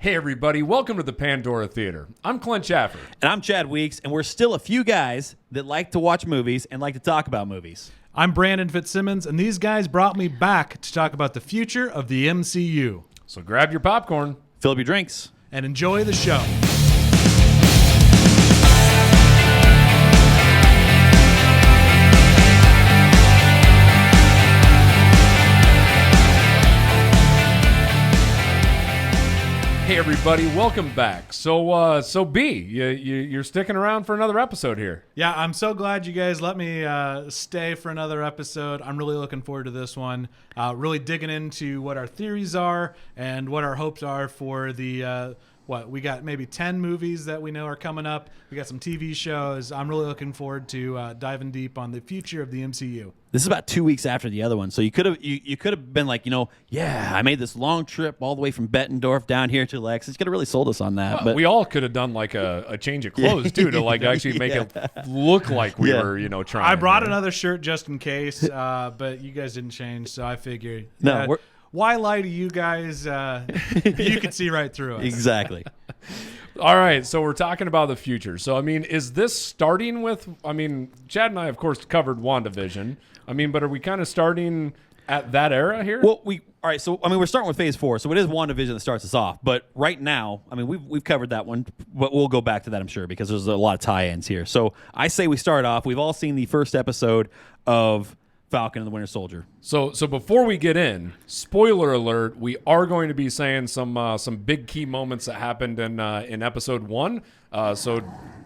Hey everybody, welcome to the Pandora Theater. I'm Clint Schaffer. And I'm Chad Weeks, and we're still a few guys that like to watch movies and like to talk about movies. I'm Brandon Fitzsimmons, and these guys brought me back to talk about the future of the MCU. So grab your popcorn, fill up your drinks, and enjoy the show. Hey everybody, welcome back. So B, you're sticking around for another episode here. Yeah, I'm so glad you guys let me stay for another episode. I'm really looking forward to this one. Really digging into what our theories are and what our hopes are for the we got maybe 10 movies that we know are coming up. We got some TV shows. I'm really looking forward to diving deep on the future of the MCU. This is about 2 weeks after the other one, so you could have been like, I made this long trip all the way from Bettendorf down here to Lex. It's could have really sold us on that. Well, but we all could have done like a change of clothes too to like actually make it look like we were trying. I brought another shirt just in case, but you guys didn't change, so I figured. No, why lie to you guys? You can see right through us. Exactly. All right, so we're talking about the future. So, is this starting with, Chad and I, of course, covered WandaVision. But are we kind of starting at that era here? Well, all right, so, we're starting with Phase 4, so it is WandaVision that starts us off. But right now, we've covered that one, but we'll go back to that, I'm sure, because there's a lot of tie-ins here. So I say we start off. We've all seen the first episode of Falcon and the Winter Soldier. So before we get in, spoiler alert, we are going to be saying some big key moments that happened in episode 1. So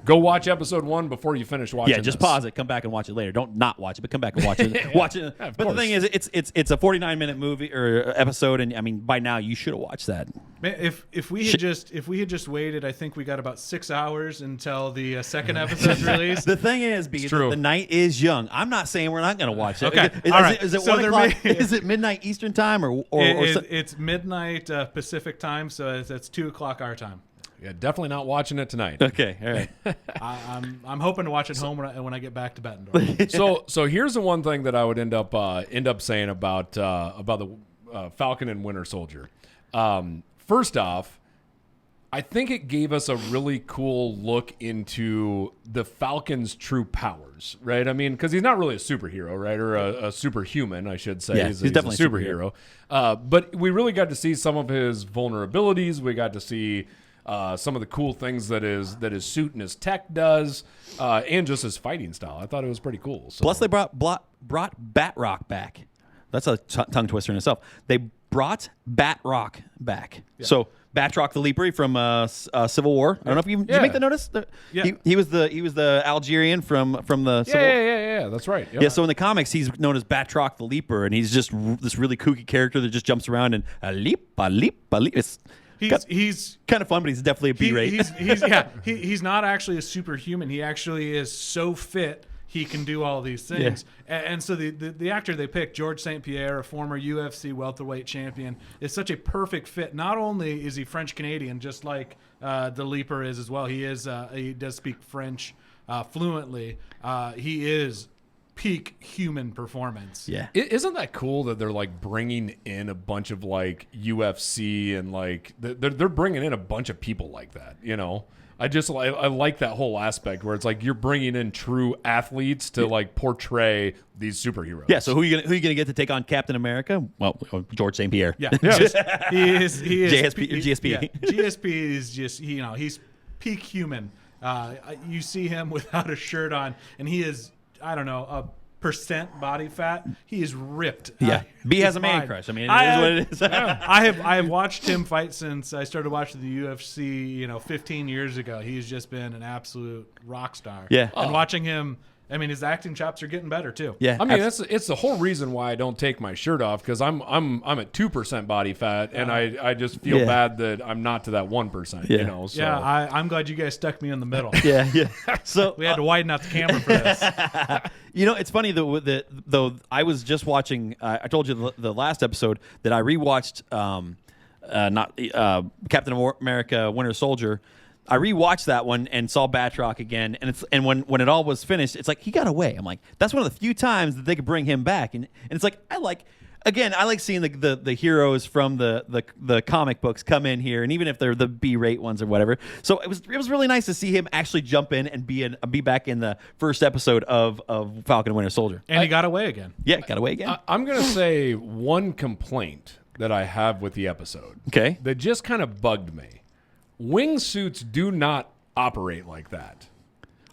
go watch episode 1 before you finish watching. Yeah, just pause it, come back and watch it later. Don't not watch it, but come back and watch it. Watch it. Yeah, but the thing is, it's a 49-minute movie or episode, and by now you should have watched that. Man, if we had just waited, I think we got about 6 hours until the second episode's released. The thing is, the night is young. I'm not saying we're not going to watch it. Okay, Is it 1 o'clock? Is it midnight Eastern time or it's midnight Pacific time, so it's 2 o'clock our time. Yeah, definitely not watching it tonight. Okay, all right. I'm hoping to watch it home when I get back to Bettendorf. So here's the one thing that I would end up saying about the Falcon and Winter Soldier. First off, I think it gave us a really cool look into the Falcon's true powers, right? Because he's not really a superhero, right? Or a superhuman, I should say. Yeah, he's definitely a superhero. But we really got to see some of his vulnerabilities. We got to see some of the cool things that his suit and his tech does, and just his fighting style. I thought it was pretty cool. So. Plus, they brought Batroc back. That's a tongue twister in itself. They brought Batroc back. Yeah. So Batroc the Leaper from Civil War. I don't know if did you make the notice? He was the Algerian from the Civil War. Yeah. That's right. Yep. Yeah. So in the comics, he's known as Batroc the Leaper, and he's just this really kooky character that just jumps around and a leap. He's kind of fun, but he's definitely a B-rate. He's not actually a superhuman. He actually is so fit he can do all these things. Yeah. And so the actor they picked, George St. Pierre, a former UFC welterweight champion, is such a perfect fit. Not only is he French Canadian, just like the Leaper is as well. He does speak French fluently. He is peak human performance. Yeah. Isn't that cool that they're like bringing in a bunch of like UFC and like they're bringing in a bunch of people like that, I like that whole aspect where it's like you're bringing in true athletes to like portray these superheroes. Yeah. So who are you gonna get to take on Captain America? Well, George St. Pierre. Yeah. He is GSP. GSP is just he's peak human. You see him without a shirt on, and he is a % body fat. He is ripped. Yeah, B has a man crush. It is what it is. I have watched him fight since I started watching the UFC. 15 years ago. He's just been an absolute rock star. Yeah, and watching him. His acting chops are getting better too. Yeah, it's the whole reason why I don't take my shirt off, because I'm at 2% body fat, and I just feel bad that I'm not to that 1%. Yeah. So. Yeah, I'm glad you guys stuck me in the middle. Yeah. So we had to widen out the camera for this. It's funny though I was just watching. I told you the last episode that I rewatched. Captain America: Winter Soldier. I rewatched that one and saw Batroc again, and when it all was finished, it's like he got away. I'm like, that's one of the few times that they could bring him back, and it's like again, I like seeing the heroes from the comic books come in here, and even if they're the B-rate ones or whatever. So it was really nice to see him actually jump in and be back in the first episode of Falcon and Winter Soldier. And he got away again. Yeah, got away again. I'm gonna say one complaint that I have with the episode. Okay. That just kind of bugged me. Wingsuits do not operate like that.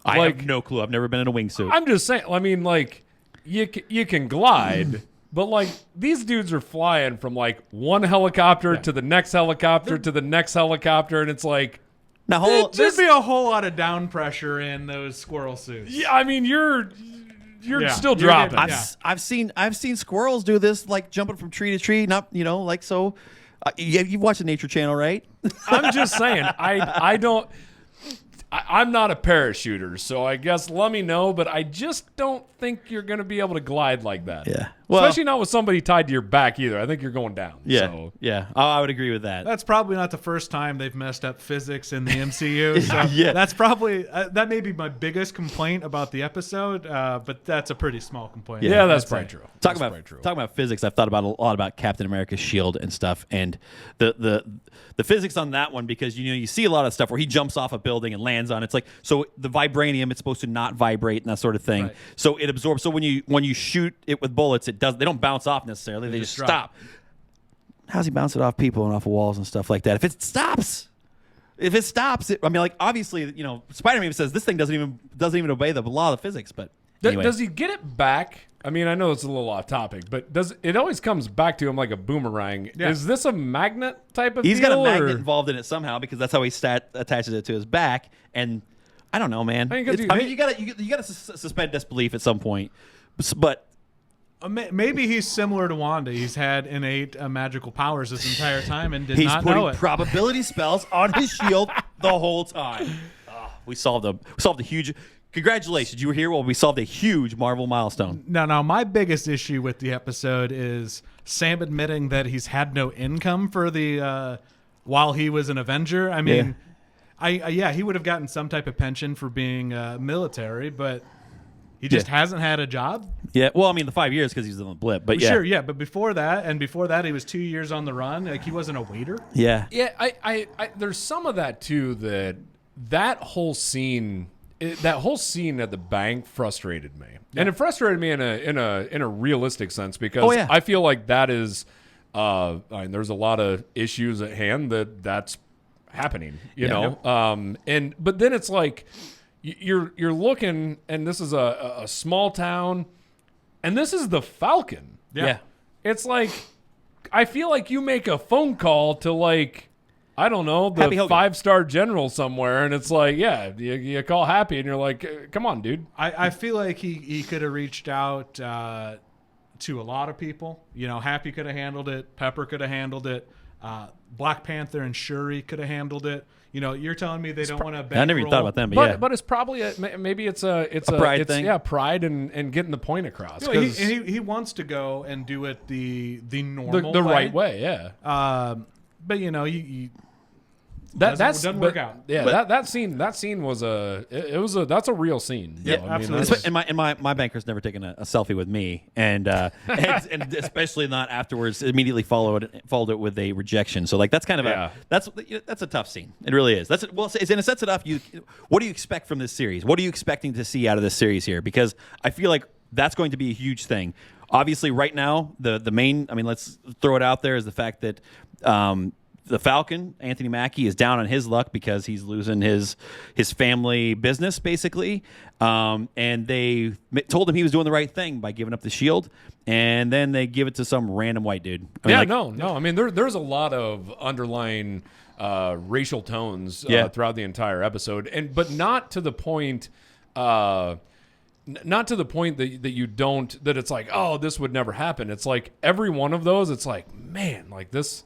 I have no clue. I've never been in a wingsuit. I'm just saying. I mean, like, you can glide, but like these dudes are flying from like one helicopter to the next helicopter to the next helicopter, and it's like, now, There'd be a whole lot of down pressure in those squirrel suits. yeah, I mean, you're still You're dropping. getting- I've seen squirrels do this, like jumping from tree to tree. Not like so. You've watched the Nature Channel, right? I'm just saying. I'm not a parachuter, so I guess let me know, but I just don't think you're going to be able to glide like that. Yeah. Well, Especially not with somebody tied to your back either. I think you're going down. Yeah. So. Yeah. I would agree with that. That's probably not the first time they've messed up physics in the MCU. So Yeah. that's probably that may be my biggest complaint about the episode, but that's a pretty small complaint. Yeah, that's I'd probably say. true. Talking about physics, I've thought about a lot about Captain America's shield and stuff, and the physics on that one, because you see a lot of stuff where he jumps off a building and lands on it. It's like, so the vibranium, it's supposed to not vibrate and that sort of thing. Right. So it absorbs. So when you shoot it with bullets, they don't bounce off necessarily. They just drop. stop. How's he bounce it off people and off of walls and stuff like that? If it stops, I mean, like, obviously, Spider-Man says this thing doesn't even obey the law of physics. But anyway. Does he get it back? I mean, I know it's a little off topic, but it always comes back to him like a boomerang? Yeah. Is this a magnet type of He's deal? got a magnet or? involved in it somehow, because that's how he attaches it to his back. And I don't know, man. I mean, You gotta suspend disbelief at some point. But Maybe he's similar to Wanda. He's had innate magical powers this entire time and did he's not putting know it. probability spells on his shield the whole time. We solved a huge. Congratulations, you were here while we solved a huge Marvel milestone. Now, my biggest issue with the episode is Sam admitting that he's had no income for the while he was an Avenger. I mean, he would have gotten some type of pension for being military, but he just hasn't had a job. Yeah, well, I mean, the 5 years because he's on the blip, but yeah, Sure, yeah, but before that, he was 2 years on the run. Like, he wasn't a waiter. yeah. Yeah, I there's some of that too. That whole scene at the bank frustrated me, and it frustrated me in a realistic sense, because I feel like that is, I mean, there's a lot of issues at hand that's happening, you know, but then it's like you're looking, and this is a small town, and this is the Falcon. Yeah. It's like, I feel like you make a phone call to, like, I don't know, the Happy Hogan. 5-star general somewhere, and it's like, yeah, you call Happy, and you're like, come on, dude. I feel like he could have reached out to a lot of people. Happy could have handled it. Pepper could have handled it. Black Panther and Shuri could have handled it. You're telling me they don't want to. I never even thought about them, but, But it's probably maybe it's a pride thing. Yeah, pride and getting the point across. He wants to go and do it the normal the way. right way, yeah. But you doesn't work out. Yeah, But- that scene was that's a real scene. Yeah, absolutely. And my banker's never taken a selfie with me, and especially not afterwards. Immediately followed it with a rejection. So like that's kind of that's a tough scene. It really is. And it sets it up. What do you expect from this series? What are you expecting to see out of this series here? Because I feel like that's going to be a huge thing. Obviously, right now the main. I mean, let's throw it out there, is the fact that. The Falcon, Anthony Mackie, is down on his luck because he's losing his family business, basically. And they told him he was doing the right thing by giving up the shield, and then they give it to some random white dude. I mean, no. I mean, there's a lot of underlying racial tones throughout the entire episode, but not to the point. Not to the point that it's like, oh, this would never happen. It's like every one of those, it's like, man, like this.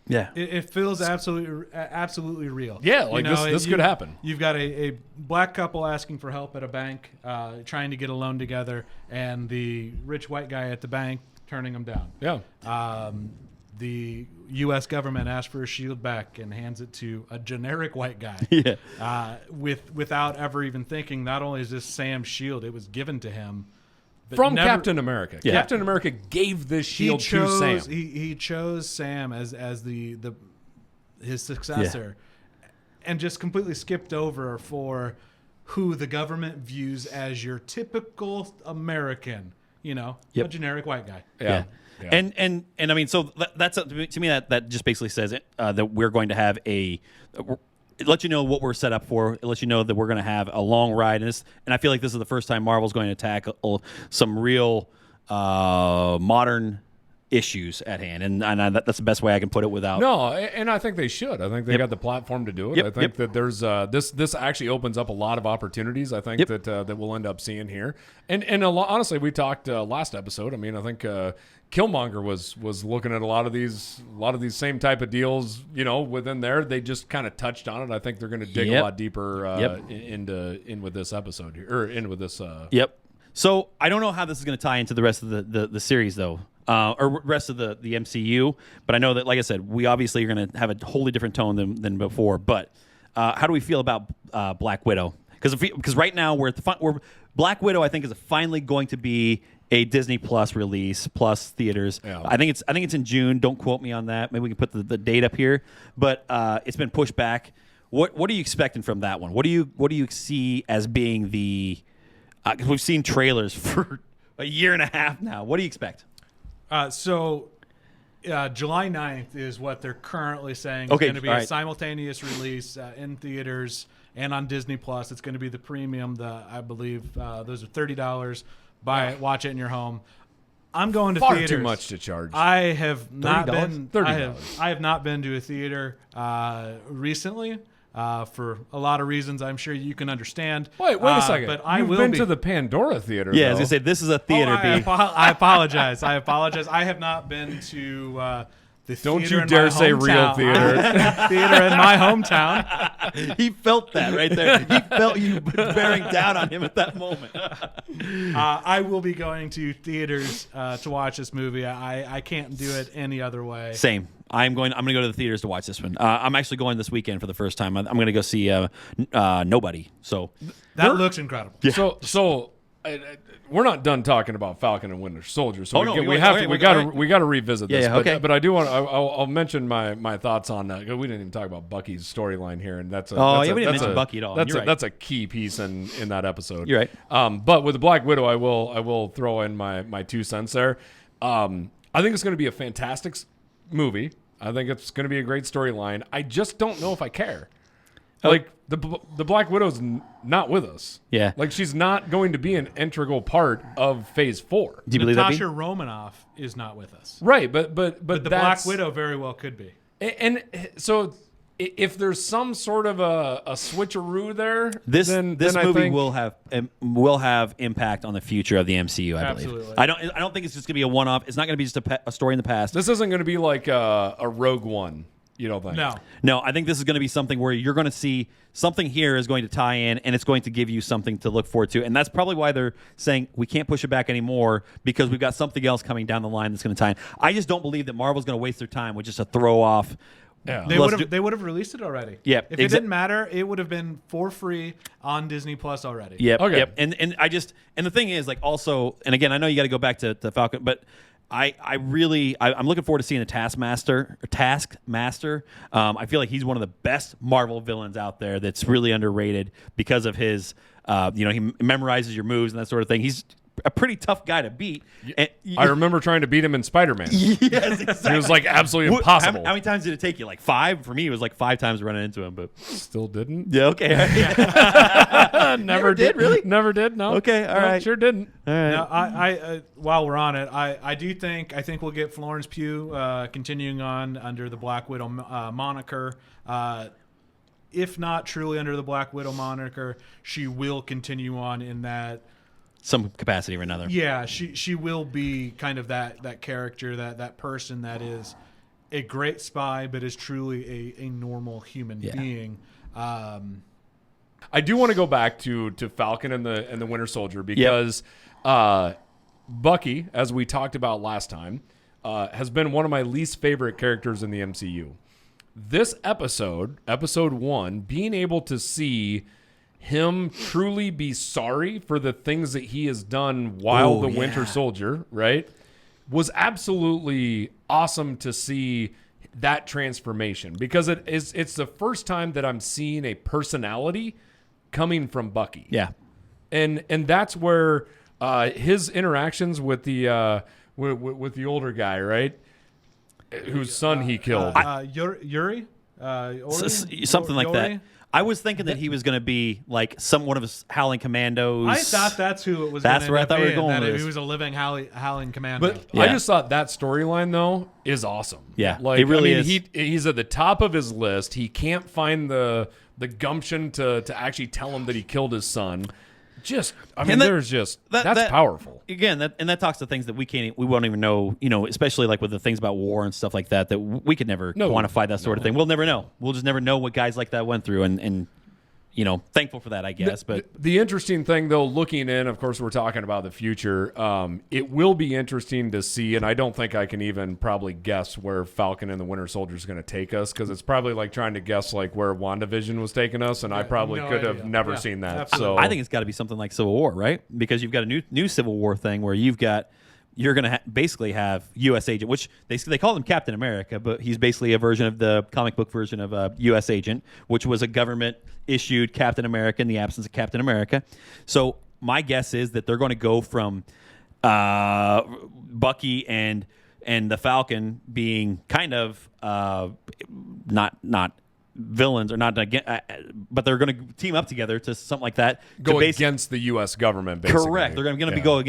Yeah, it feels absolutely real. Yeah, like this could happen. You've got a black couple asking for help at a bank, trying to get a loan together, and the rich white guy at the bank turning them down. Yeah. The U.S. government asks for a shield back and hands it to a generic white guy. Yeah. Without ever even thinking, not only is this Sam's shield, it was given to him From Captain America. Yeah. Captain America gave this shield to Sam. He chose Sam as his successor, and just completely skipped over for who the government views as your typical American, a generic white guy. Yeah. Yeah. And I mean, so that's to me that just basically says it, that we're going to have it lets you know what we're set up for. It lets you know that we're going to have a long ride, and I feel like this is the first time Marvel's going to tackle some real modern issues at hand, and that's the best way I can put it without. No, and I think they should. I think they got the platform to do it. I think that there's this actually opens up a lot of opportunities. I think that we'll end up seeing here. And honestly, we talked last episode. I mean, I think Killmonger was looking at a lot of these same type of deals. Within there, they just kind of touched on it. I think they're going to dig a lot deeper in with this episode here, or in with this. Yep. So I don't know how this is going to tie into the rest of the series though. Or rest of the MCU, but I know that, like I said, we obviously are going to have a wholly different tone than before. But how do we feel about Black Widow? Because right now we're Black Widow, I think, is finally going to be a Disney Plus release plus theaters. Yeah. I think it's in June. Don't quote me on that. Maybe we can put the date up here. But it's been pushed back. What are you expecting from that one? What do you see as being the? Because we've seen trailers for a year and a half now. What do you expect? So July 9th is what they're currently saying. It's going to be a simultaneous release in theaters and on Disney Plus. It's going to be the premium. I believe those are $30. Buy it, watch it in your home. I'm going to theaters. Far too much to charge. I have not been. $30. I have not been to a theater recently. For a lot of reasons, I'm sure you can understand. Wait a second. But I You've will been be to the Pandora Theater. Yeah, though. I was gonna say this is a theater. I apologize. I have not been to the Don't theater you in dare my say real hometown. theater. Theater in my hometown. He felt that right there. He felt you bearing down on him at that moment. I will be going to theaters to watch this movie. I can't do it any other way. Same. I'm going to go to the theaters to watch this one. I'm actually going this weekend for the first time. I'm going to go see Nobody. So that looks incredible. Yeah. So we're not done talking about Falcon and Winter Soldier. So we got to revisit this. But I do want. I'll mention my thoughts on that. We didn't even talk about Bucky's storyline here, and we didn't mention Bucky at all. That's a key piece in that episode. You're right. But with the Black Widow, I will throw in my 2 cents there. I think it's going to be a fantastic movie. I think it's going to be a great storyline. I just don't know if I care. Like the Black Widow's not with us. Yeah. Like she's not going to be an integral part of Phase 4. Do you believe that? Natasha Romanoff is not with us. Right, but the Black Widow very well could be. And so if there's some sort of a switcheroo there, this I movie think will have impact on the future of the MCU. I believe. Absolutely. I don't think it's just going to be a one-off. It's not going to be just a story in the past. This isn't going to be like a Rogue One. You don't think? No. I think this is going to be something where you're going to see something here is going to tie in, and it's going to give you something to look forward to. And that's probably why they're saying we can't push it back anymore, because we've got something else coming down the line that's going to tie in. I just don't believe that Marvel's going to waste their time with just a throw off. Yeah. They would have released it already. Yeah, if it didn't matter, it would have been for free on Disney Plus already. Yep. Okay. Yep. And the thing is, like, also, and again, I know you got to go back to Falcon, but I'm looking forward to seeing the Taskmaster. I feel like he's one of the best Marvel villains out there. That's really underrated because of his, he memorizes your moves and that sort of thing. He's a pretty tough guy to beat. And I remember trying to beat him in Spider-Man. Yes, exactly. It was like absolutely impossible. How many times did it take you? Like 5? For me, it was like 5 times running into him, but still didn't. Yeah, okay. Never did. Really? Never did. No. Okay, all right. Sure didn't. All right. Now, I while we're on it, I think we'll get Florence Pugh continuing on under the Black Widow moniker. If not truly under the Black Widow moniker, she will continue on in that. Some capacity or another. Yeah, she will be kind of that character, that person that is a great spy, but is truly a normal human being. I do want to go back to Falcon and the Winter Soldier because Bucky, as we talked about last time, has been one of my least favorite characters in the MCU. This episode 1, being able to see him truly be sorry for the things that he has done while the Winter Soldier, right, was absolutely awesome to see that transformation, because it's the first time that I'm seeing a personality coming from Bucky. Yeah. And that's where his interactions with the with the older guy, right, whose son he killed. Yuri? Something like that. Yuri? I was thinking that he was going to be like one of his Howling Commandos. I thought that's who it was. That's where I thought we were going that with He this. was a living Howling Commando. But I just thought that storyline though is awesome. Yeah, like it really I mean, is. He's at the top of his list. He can't find the gumption to actually tell him that he killed his son. Just, I mean, there's just that's powerful. Again, that talks to things that we won't even know. You know, especially like with the things about war and stuff like that. That we could never quantify that sort of thing. We'll never know. We'll just never know what guys like that went through, and you know, thankful for that, I guess. But the interesting thing, though, looking in, of course, we're talking about the future. It will be interesting to see, and I don't think I can even probably guess where Falcon and the Winter Soldier is going to take us, because it's probably like trying to guess like where WandaVision was taking us, and I probably could have never seen that. Absolutely. So I think it's got to be something like Civil War, right? Because you've got a new Civil War thing where you're going to basically have U.S. agent, which they call him Captain America, but he's basically a version of the comic book version of a U.S. agent, which was a government-issued Captain America in the absence of Captain America. So my guess is that they're going to go from Bucky and the Falcon being kind of not villains or not, but they're going to team up together to something like that. go against the U.S. government, basically. Correct. They're going to be going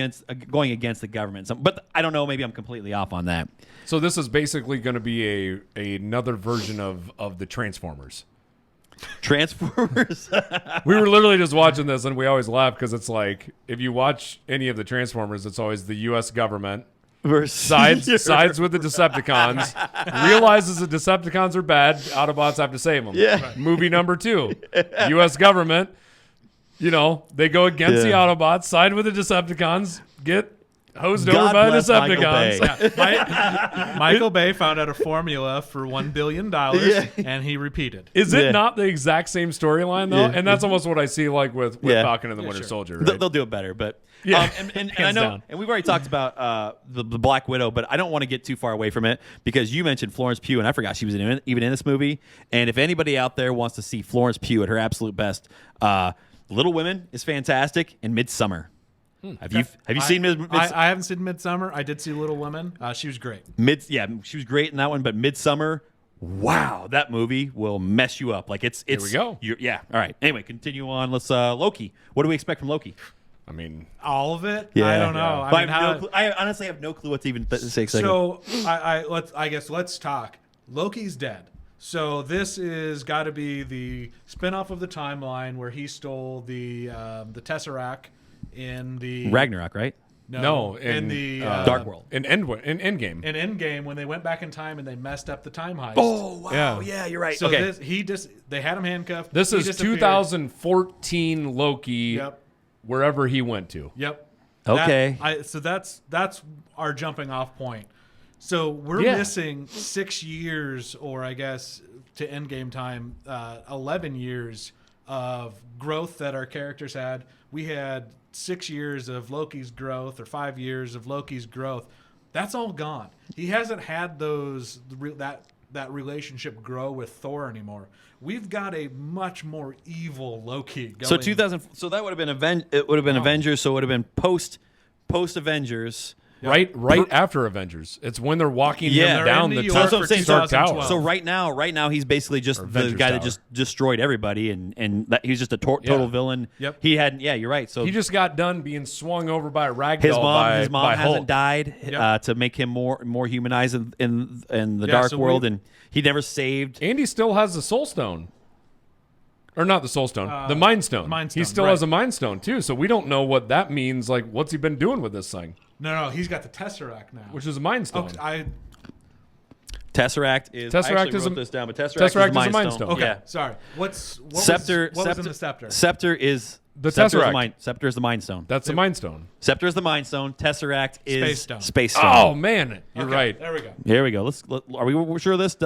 against the government. But I don't know. Maybe I'm completely off on that. So this is basically going to be another version of the Transformers. Transformers. We were literally just watching this, and we always laugh because it's like, if you watch any of the Transformers, it's always the U.S. government sides with the Decepticons, realizes the Decepticons are bad, Autobots have to save them. Yeah. Right. Movie number 2, U.S. government, you know, they go against the Autobots, side with the Decepticons, get hosed over by the Decepticons. Michael Bay found out a formula for $1 billion, and he repeated. Is it not the exact same storyline, though? And that's almost what I see like with Falcon and the Winter Soldier. Right? They'll do it better, but and I know, down. and we've already talked about the Black Widow, but I don't want to get too far away from it because you mentioned Florence Pugh, and I forgot she was even in this movie. And if anybody out there wants to see Florence Pugh at her absolute best, Little Women is fantastic, and Midsummer. Have you seen I haven't seen Midsummer. I did see Little Women. She was great. She was great in that one, but Midsummer, wow, that movie will mess you up. Like it's Here we go. Yeah. All right. Anyway, continue on. Let's Loki. What do we expect from Loki? I mean, all of it. Yeah. I don't know. I honestly have no clue what to even say. So let's talk. Loki's dead. So this is got to be the spinoff of the timeline where he stole the Tesseract in the Ragnarok, right? No, in the Dark World. in Endgame. In Endgame, when they went back in time and they messed up the time heist. Oh wow! Yeah, you're right. So okay. they had him handcuffed. This He is disappeared. 2014 Loki. Yep. Wherever he went to. Yep. Okay. So that's our jumping off point. So we're missing 6 years, or I guess to Endgame time, 11 years of growth that our characters had. We had 6 years of Loki's growth, or 5 years of Loki's growth. That's all gone. He hasn't had that relationship grow with Thor anymore. We've got a much more evil Loki going. So 2000. So that would have been It would have been Avengers. So it would have been post Avengers. Right after Avengers. It's when they're walking him down the York for Stark Tower. So right now he's basically just the guy that just destroyed everybody, and that he's just a total villain. Yep. He had you're right. So he just got done being swung over by a ragdoll. His mom hasn't Hulk. died to make him more humanized in the Dark World, and he never saved. Andy still has the Soul Stone. Or not the Soul Stone, the Mind Stone. He still has a Mind Stone, too, so we don't know what that means. Like, what's he been doing with this thing? No, he's got the Tesseract now. Which is a Mind Stone. Okay, Tesseract is. Tesseract I actually is wrote a- this down, but Tesseract Tesseract is a Mind Stone. Okay, Yeah. sorry. What Scepter. was in the Scepter? Scepter is The Scepter Tesseract. Scepter is the Mind Stone. That's the Mind Stone. Scepter is the Mind Stone. Tesseract is Space Stone. Space Stone. Oh, man. You're Okay, right. There we go. Here we go. Are we sure of this?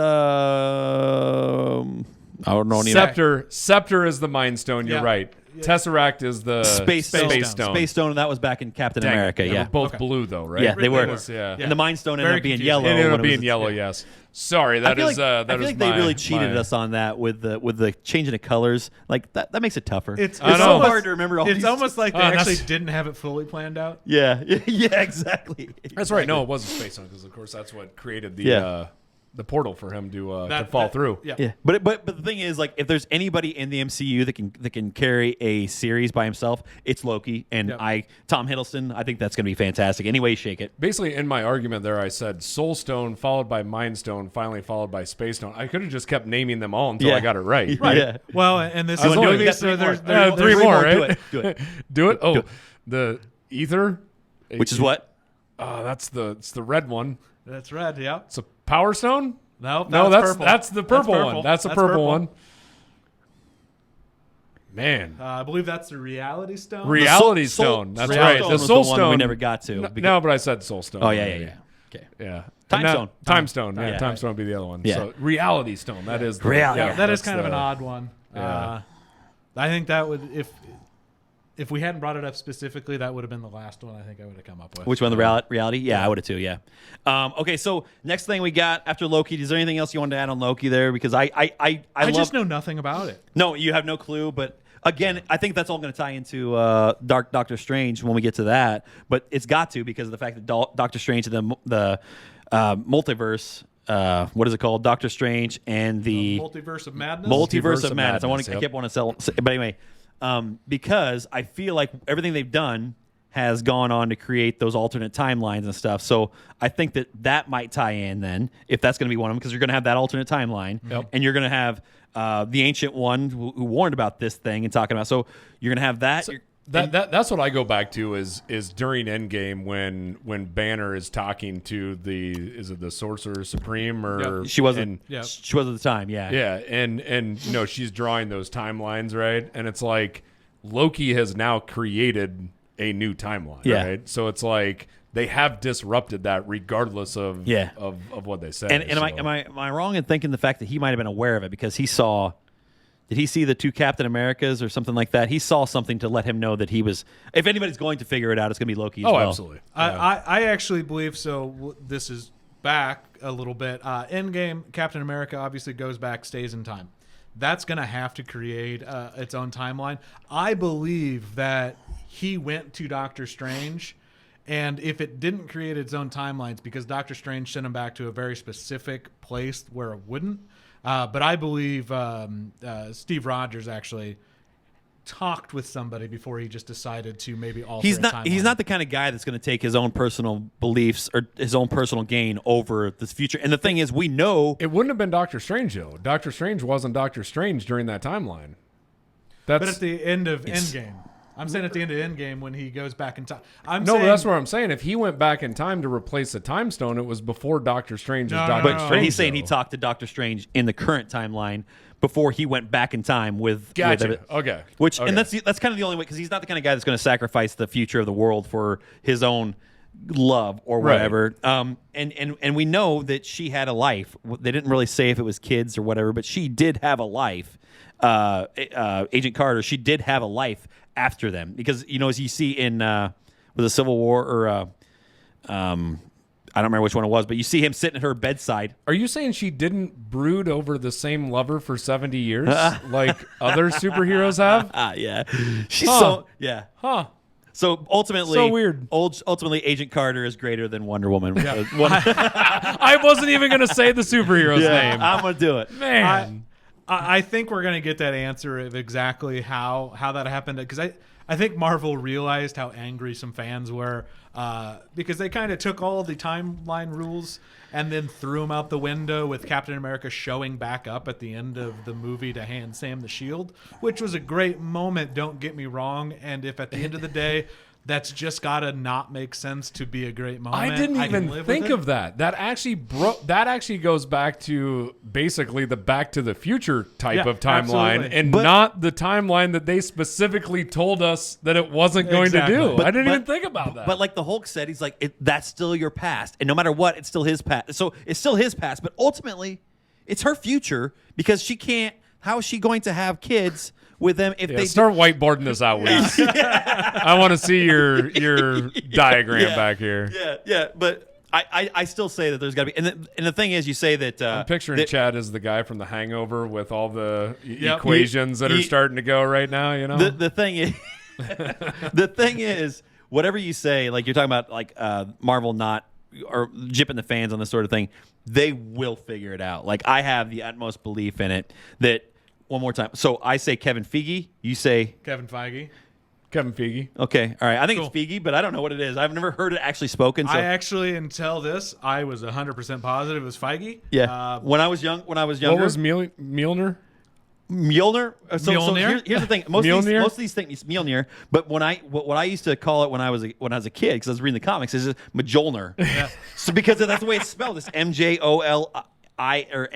I don't know any of that. Scepter is the Mind Stone. You're Yeah. right. Tesseract is the Space Stone. Stone. Space Stone, and that was back in Captain Dang, America. they Yeah. were both blue though, right? Yeah, they were. Yeah. And the Mind Stone ended Very up being confusing. yellow. It ended when up it was- being yellow. Yes. Sorry, I that feel is like, I feel like they really cheated us on that with the changing of colors. Like that makes it tougher. It's I so know. hard to remember all It's these. almost like they that's- actually didn't have it fully planned out. Yeah, exactly. That's right. No, it was a Space Stone because of course that's what created the Yeah. the portal for him to That- fall that- through. Yeah. Yeah, but the thing is, like, if there's anybody in the MCU that can carry a series by himself, it's Loki. And Yep. Tom Hiddleston, I think that's going to be fantastic. Any way you shake it. Basically, in my argument there, I said Soul Stone followed by Mind Stone, finally followed by Space Stone. I could have just kept naming them all until Yeah. I got it right. Right. Yeah. Well, and this I was is only- movie, got so three there's more. Three more, right? Do it. Do it. Oh, Do it. the ether, Which is what? It's the red one. that's red. Yeah. It's a Power Stone. No, No, purple. that's the purple one. That's the purple one. Man, I believe that's the Reality Stone. Reality Soul- Stone. That's Soul right. Stone The was Soul the one Stone we never got to. No, but I said Soul Stone. Oh yeah. Okay. Yeah. Time And that- Stone. Time Stone. Yeah, Yeah. Time Stone would be the other one. Yeah. So Reality Stone. That is the, Reality. yeah, That is that's kind of the- an odd one. Yeah. I think that would if we hadn't brought it up specifically, that would have been the last one I think I would have come up with. Which one? The reality? Yeah, I would have too. Yeah. Okay, so next thing we got after Loki. Is there anything else you wanted to add on Loki there? Because I love, just know nothing about it. No, you have no clue. But again, I think that's all going to tie into Doctor Strange when we get to that. But it's got to because of the fact that Doctor Strange and the multiverse. What is it called? Doctor Strange and the Multiverse of Madness. Multiverse of Madness. Madness, I yep. kept wanting to sell, but anyway, because I feel like everything they've done has gone on to create those alternate timelines and stuff. So I think that might tie in then, if that's going to be one of them, because you're going to have that alternate timeline, Yep. and you're going to have the Ancient One who warned about this thing and talking about. So you're going to have that. That's what I go back to is during Endgame when Banner is talking to the Sorcerer Supreme or she wasn't. Yeah. She was at the time. Yeah. yeah and she's drawing those timelines, right, and it's like Loki has now created a new timeline, Yeah. right, so it's like they have disrupted that regardless of of what they say. And am I wrong in thinking the fact that he might have been aware of it because he saw? Did he see the two Captain Americas or something like that? He saw something to let him know that he was. If anybody's going to figure it out, it's going to be Loki. As well. Absolutely. I actually believe so. This is back a little bit. Endgame, Captain America obviously goes back, stays in time. That's going to have to create its own timeline. I believe that he went to Doctor Strange, and if it didn't create its own timelines, because Doctor Strange sent him back to a very specific place where it wouldn't. But I believe Steve Rogers actually talked with somebody before he just decided to maybe alter He's a not. timeline. He's not the kind of guy that's going to take his own personal beliefs or his own personal gain over this future. And the thing is, we know It wouldn't have been Doctor Strange though. Doctor Strange wasn't Doctor Strange during that timeline. But at the end of Endgame. I'm saying at the end of Endgame when he goes back in time. No, that's what I'm saying. If he went back in time to replace the Time Stone, it was before Doctor Strange was No, Doctor no, no. Strange. But he's saying he though. talked to Doctor Strange in the current timeline before he went back in time with. Gotcha. with Okay. Which Okay. and that's kind of the only way because he's not the kind of guy that's going to sacrifice the future of the world for his own love or Right. whatever. And we know that she had a life. They didn't really say if it was kids or whatever, but she did have a life. Agent Carter, she did have a life after them because as you see in with the Civil War or I don't remember which one it was, but you see him sitting at her bedside. Are you saying she didn't brood over the same lover for 70 years like other superheroes have? Yeah, she's Huh. Huh. So ultimately, So weird. Ultimately, Agent Carter is greater than Wonder Woman. I wasn't even going to say the superhero's name. I'm gonna do it. Man. I think we're going to get that answer of exactly how that happened because I think Marvel realized how angry some fans were because they kind of took all the timeline rules and then threw them out the window with Captain America showing back up at the end of the movie to hand Sam the shield, which was a great moment, don't get me wrong. And if at the end of the day that's just got to not make sense to be a great moment. I didn't can even live think with it. of that. That actually goes back to basically the Back to the Future type Yeah, of timeline absolutely. and not the timeline that they specifically told us that it wasn't going Exactly. to do. But- I didn't but- even think about that. But like the Hulk said, he's like, that's still your past, and no matter what, it's still his past. So it's still his past, but ultimately, it's her future because she can't. How is she going to have kids with them if they start whiteboarding this out, Weez. I want to see your diagram back here. Yeah. But I still say that there's got to be, and the thing is, you say that I'm picturing Chad as the guy from The Hangover with all the equations that are starting to go right now. You know, the thing is, the thing is, whatever you say, like you're talking about, like Marvel not or jipping the fans on this sort of thing, they will figure it out. Like I have the utmost belief in it that. One more time. So I say Kevin Feige. You say Kevin Feige. Kevin Feige. Okay, all right. I think it's Feige, but I don't know what it is. I've never heard it actually spoken. So. I actually, until this, I was 100% positive it was Feige. Yeah. When I was younger. What was Mjolnir? Mjolnir. So here's the thing. Most of these things Mjolnir. But what I used to call it when I was a kid, because I was reading the comics, is Mjolnir. Yeah. So because that's the way it's spelled. It's MJOLI or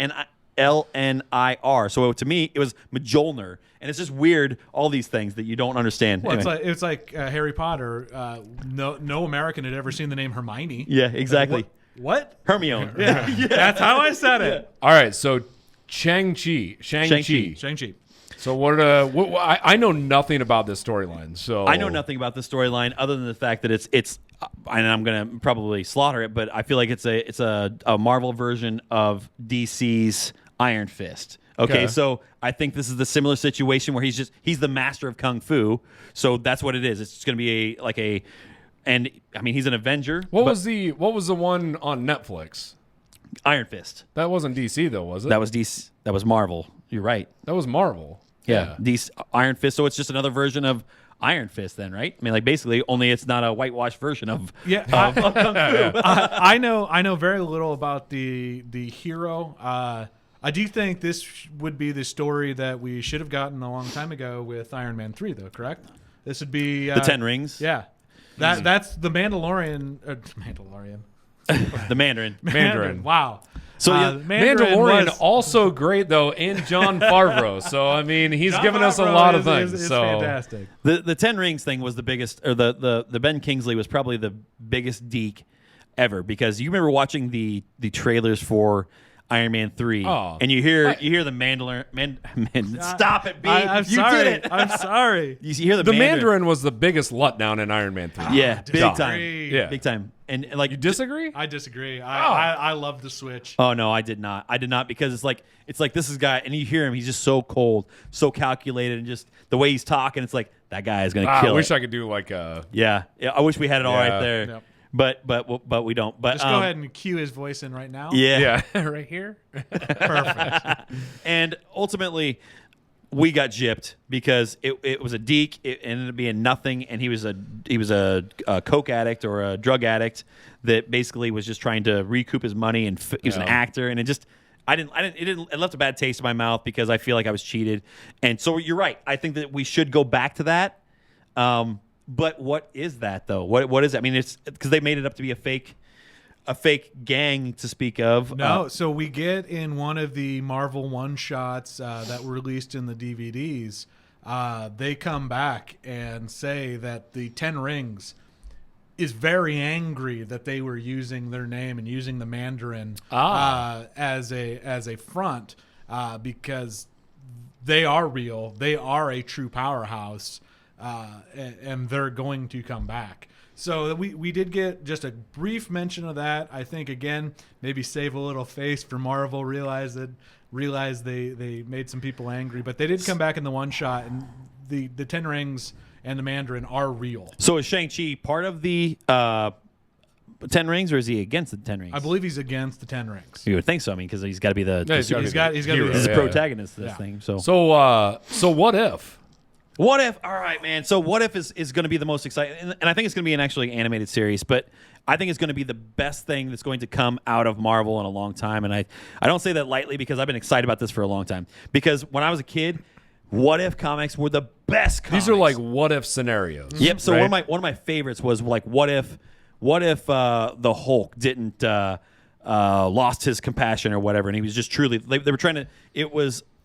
LNIR. So to me, it was Mjolnir, and it's just weird. All these things that you don't understand. Well, anyway. it's like Harry Potter. No American had ever seen the name Hermione. Yeah, exactly. Like, what? Hermione. Yeah. That's how I said it. Yeah. All right, so Shang-Chi. So what? I know nothing about this storyline. So I know nothing about the storyline other than the fact that it's. And I'm gonna probably slaughter it, but I feel like it's a Marvel version of DC's Iron Fist. Okay, so I think this is the similar situation where he's the master of kung fu. So that's what it is. It's just gonna be and I mean he's an Avenger. What was the one on Netflix? Iron Fist. That wasn't DC though, was it? That was DC. That was Marvel. You're right. That was Marvel. Yeah. DC Iron Fist. So it's just another version of Iron Fist, then, right? I mean, like basically, only it's not a whitewashed version of kung fu. I know very little about the hero. I do think this would be the story that we should have gotten a long time ago with Iron Man 3, though. Correct? This would be the 10 Rings. Yeah, that's the Mandalorian. Mandalorian. The Mandarin. Wow. So Mandalorian also great though, and Jon Favreau. So I mean, he's given us a lot of things. It's so fantastic. The 10 Rings thing was the biggest, or the Ben Kingsley was probably the biggest deek ever, because you remember watching the trailers for Iron Man 3, and you hear the Mandarin. Stop it, B. I'm you sorry. did it. I'm sorry. You hear the Mandarin was the biggest letdown in Iron Man 3. Yeah, big time. Yeah, big time. And like, you disagree? I disagree. I love the Switch. Oh no, I did not. Because it's like this is guy, and you hear him. He's just so cold, so calculated, and just the way he's talking. It's like that guy is going to kill. I wish I could do like a. Yeah. I wish we had it all right there. Yep. But we don't. But just go ahead and cue his voice in right now. Yeah. Right here. Perfect. And ultimately, we got gypped because it was a deke. It ended up being nothing, and he was a coke addict or a drug addict that basically was just trying to recoup his money, and he was an actor, and it left a bad taste in my mouth because I feel like I was cheated. And so you're right. I think that we should go back to that. But what is that though? What is that? I mean, it's because they made it up to be a fake gang to speak of. No, so we get in one of the Marvel one-shots that were released in the DVDs, they come back and say that the 10 Rings is very angry that they were using their name and using the Mandarin as a front because they are real. They are a true powerhouse, and they're going to come back. So we did get just a brief mention of that. I think, again, maybe save a little face for Marvel, realize they made some people angry. But they did come back in the one shot, and the 10 Rings and the Mandarin are real. So is Shang-Chi part of the 10 Rings, or is he against the 10 Rings? I believe he's against the 10 Rings. You would think so. I mean, because he's got to be the he's got to be the protagonist of this thing. So what if? What if? All right, man. So what if is going to be the most exciting, and I think it's going to be an actually animated series, but I think it's going to be the best thing that's going to come out of Marvel in a long time. And I don't say that lightly because I've been excited about this for a long time. Because when I was a kid, what if comics were the best comics. These are like what if scenarios. Yep. So right? one of my favorites was like what if the Hulk didn't lost his compassion or whatever, and he was just truly they were trying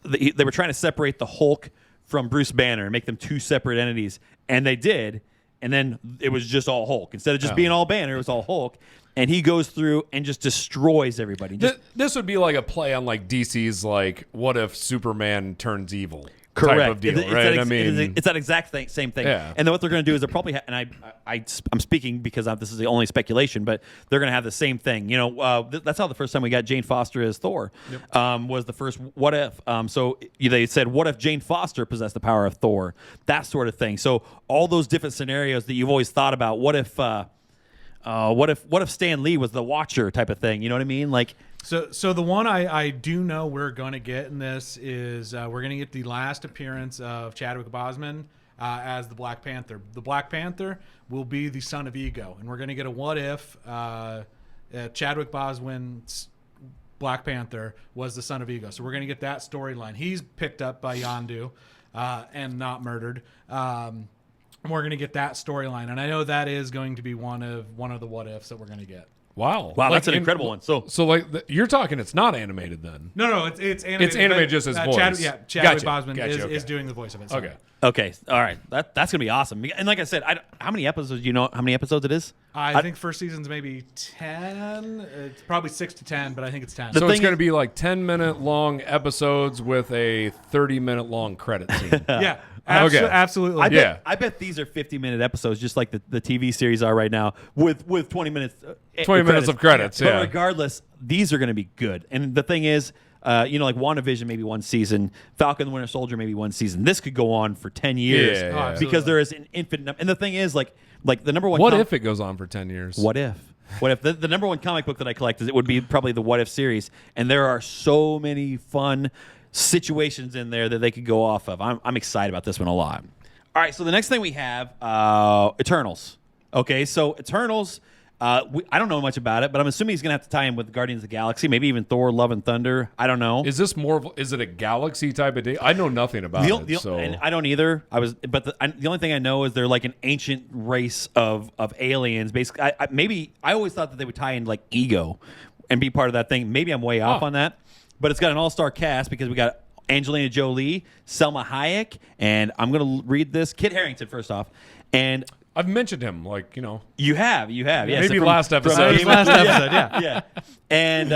to separate the Hulk from Bruce Banner and make them two separate entities, and they did, and then it was just all Hulk. Instead of just being all Banner, it was all Hulk, and he goes through and just destroys everybody. This would be like a play on like DC's like what if Superman turns evil. Correct. type of deal, right? It's that exact same thing. Yeah. And then what they're going to do is they're probably I'm speaking because this is the only speculation, but they're going to have the same thing. That's how the first time we got Jane Foster as Thor was the first what if. So they said, what if Jane Foster possessed the power of Thor? That sort of thing. So all those different scenarios that you've always thought about. What if Stan Lee was the Watcher type of thing? You know what I mean? Like. So the one I do know we're going to get in this is we're going to get the last appearance of Chadwick Boseman as the Black Panther. The Black Panther will be the son of Ego, and we're going to get a what if Chadwick Boseman's Black Panther was the son of Ego. So we're going to get that storyline. He's picked up by Yondu and not murdered. We're going to get that storyline, and I know that is going to be one of the what ifs that we're going to get. Wow, that's an incredible one. So you're talking it's not animated then? No, it's animated. It's animated just as voice. Chadwick Boseman is doing the voice of it. So. Okay, all right. That's gonna be awesome. And like I said, how many episodes? Do you know how many episodes it is? I think first season's maybe 10. It's probably 6 to 10, but I think it's 10. So it's going to be like 10-minute long episodes with a 30-minute long credit scene. Yeah. Okay. Absolutely. I bet these are 50-minute episodes, just like the TV series are right now, with 20 minutes. 20 minutes of credits. But regardless, these are going to be good. And the thing is, like WandaVision, maybe one season. Falcon and the Winter Soldier, maybe one season. This could go on for 10 years because there is an infinite number. And the thing is, like the number one. What if it goes on for 10 years? What if? What if the number one comic book that I collect it would be probably the What If series, and there are so many fun situations in there that they could go off of. I'm excited about this one a lot. All right, so the next thing we have Eternals. Okay, so Eternals. I don't know much about it, but I'm assuming he's going to have to tie in with Guardians of the Galaxy, maybe even Thor, Love and Thunder. I don't know. Is this is it a galaxy type of deal? I know nothing about it. So. And I don't either. The only thing I know is they're like an ancient race of aliens. Basically, I always thought that they would tie in like Ego and be part of that thing. Maybe I'm way off on that, but it's got an all-star cast because we got Angelina Jolie, Selma Hayek, and I'm going to read this. Kit Harington, first off, and I've mentioned him, You have, yeah. Maybe last episode. Yeah. And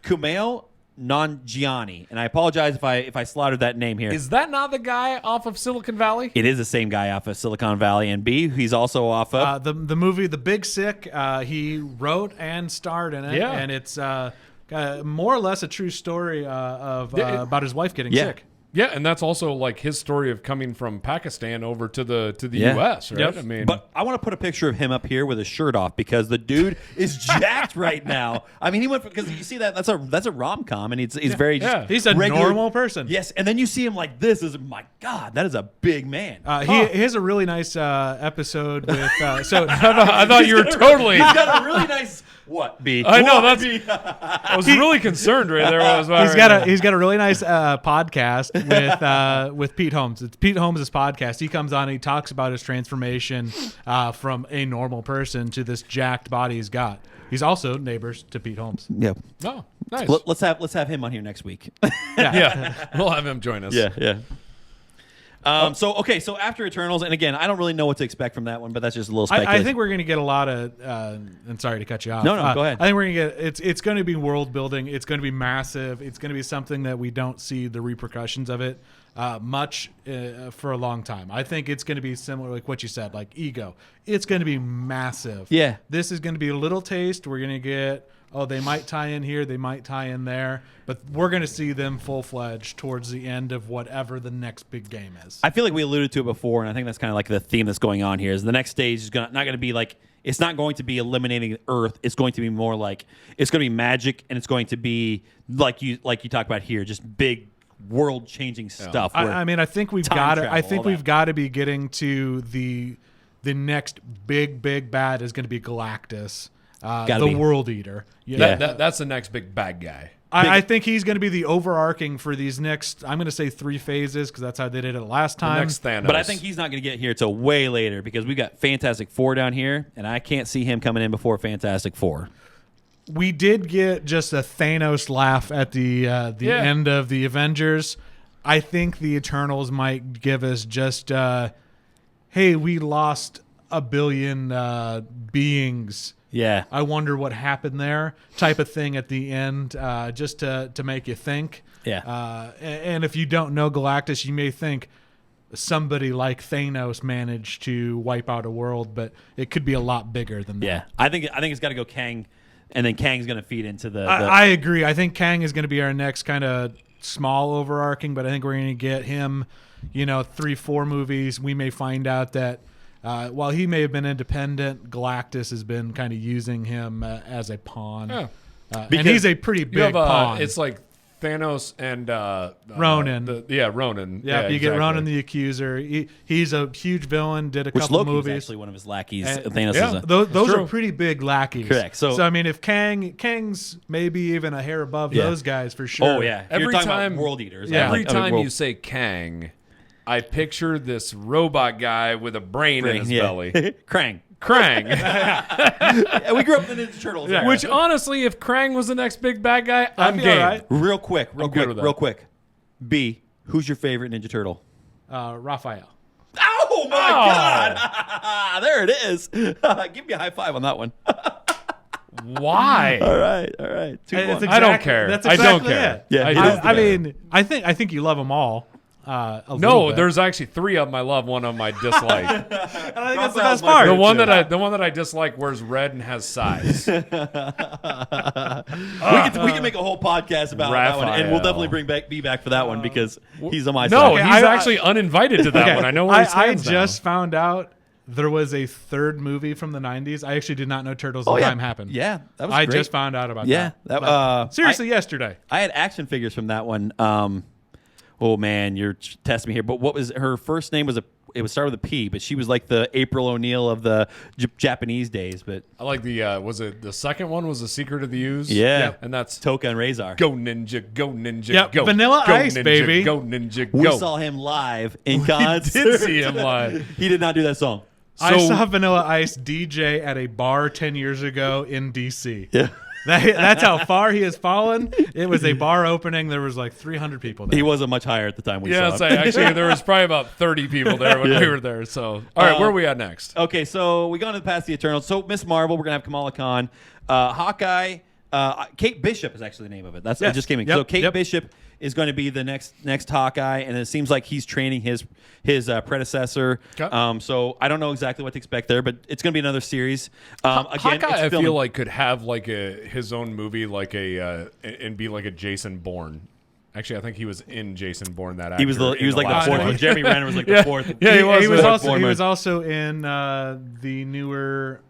Kumail Nanjiani, and I apologize if I slaughtered that name here. Is that not the guy off of Silicon Valley? It is the same guy off of Silicon Valley, and he's also off of the movie The Big Sick. He wrote and starred in it, and it's more or less a true story about his wife getting sick. Yeah, and that's also like his story of coming from Pakistan over to the U.S. Right? Yep. I mean, but I want to put a picture of him up here with his shirt off because the dude is jacked right now. I mean, he went because you see that's a rom-com, and he's very he's a normal person. Yes, and then you see him like this. My God, that is a big man. He has a really nice episode with. I thought you were totally. He's got a really nice. What B? I know that's. I was really concerned right there. He's got a really nice podcast with Pete Holmes. It's Pete Holmes' podcast. He comes on and he talks about his transformation from a normal person to this jacked body he's got. He's also neighbors to Pete Holmes. Yeah. Oh, nice. Let's have him on here next week. Yeah. We'll have him join us. Yeah. So after Eternals, and again, I don't really know what to expect from that one, but that's just a little speculation. I think we're going to get a lot of, and sorry to cut you off. No, go ahead. I think we're going to get, it's going to be world building. It's going to be massive. It's going to be something that we don't see the repercussions of it much for a long time. I think it's going to be similar, like what you said, like Ego. It's going to be massive. Yeah. This is going to be a little taste. We're going to get, they might tie in here, they might tie in there, but we're going to see them full-fledged towards the end of whatever the next big game is. I feel like we alluded to it before, and I think that's kind of like the theme that's going on here. Is the next stage is not going to be like, it's not going to be eliminating Earth. It's going to be more like, it's going to be magic, and it's going to be like you talk about here, just big world-changing stuff. I mean, I think we've got to. I think we've got to be getting to the next big bad is going to be Galactus. The World Eater. That's the next big bad guy. I think he's going to be the overarching for these next, I'm going to say 3 phases because that's how they did it last time. The next Thanos. But I think he's not going to get here till way later because we got Fantastic Four down here, and I can't see him coming in before Fantastic Four. We did get just a Thanos laugh at the end of the Avengers. I think the Eternals might give us just, hey, we lost a billion beings Yeah. I wonder what happened there type of thing at the end, just to make you think. Yeah. And if you don't know Galactus, you may think somebody like Thanos managed to wipe out a world, but it could be a lot bigger than that. Yeah. I think it's got to go Kang, and then Kang's going to feed into the. I agree. I think Kang is going to be our next kind of small overarching, but I think we're going to get him, 3-4 movies. We may find out that while he may have been independent, Galactus has been kind of using him as a pawn. Yeah. And he's a pretty big pawn. It's like Thanos and Ronan. Ronan. Yeah, you get Ronan the Accuser. He's a huge villain. Did a which couple Loki's movies. actually one of his lackeys. And, Thanos yeah, is those true. are pretty big lackeys. Correct. So I mean, if Kang's maybe even a hair above those guys for sure. Oh yeah. If Every you're talking time- about world eaters. Yeah. Every time you say Kang, I picture this robot guy with a brain in his belly. Krang. Krang. Yeah, we grew up in the Ninja Turtles. era. Which honestly, if Krang was the next big bad guy, I'm be game. all right. real quick, good with that. real quick. B, who's your favorite Ninja Turtle? Raphael. Oh my God! There it is. Give me a high five on that one. Why? All right. 2-1. I don't care. That's I don't exactly care. it. Yeah, I it don't is the care. I think you love them all. A little No, bit. there's actually 3 of them I love, 1 of them I dislike. And I think that's the Raphael's best my part. the favorite. one that I dislike wears red and has size. We can make a whole podcast about that one, and we'll Raphael. definitely bring B back for that one because he's on my No, side. he's I- actually uninvited to that one. I know where he I stands now. just found out there was a third movie from the 90s. I actually did not know Turtles in Time happened. Yeah, that was I great. just found out about Yeah, that. that- Seriously, yesterday. I had action figures from that one. Oh man, you're testing me here. But what was her first name? It would start with a P, but she was like the April O'Neil of the Japanese days. But I like the was it the second one was The Secret of the Ooze? yeah, Yep. And that's Toka and Razor. Go Ninja, go Ninja, Yep, go. Vanilla go Ice, ninja, baby. Go Ninja, We go. saw him live in concert. did see him live. He did not do that song. I So- saw Vanilla Ice DJ at a bar 10 years ago in D.C. Yeah. That's how far he has fallen. It was a bar opening. There was like 300 people there. He wasn't much higher at the time we Yeah, saw him. actually, there was probably about 30 people there when we were there. So, all right, where are we at next? Okay, so we go into past the Eternals. So Miss Marvel, we're gonna have Kamala Khan, Hawkeye, Kate Bishop is actually the name of it. It just came in. Yep, So Kate yep. Bishop is going to be the next Hawkeye, and it seems like he's training his predecessor. Okay. So I don't know exactly what to expect there, but it's going to be another series. Again, Hawkeye, it's I filming- feel like could have like his own movie, like and be like a Jason Bourne. Actually, I think he was in Jason Bourne. That actor he was in like the last fourth one. one. Jeremy Renner was like the fourth. Yeah, he was. He was Fourth also Bourne he movie. was also in the newer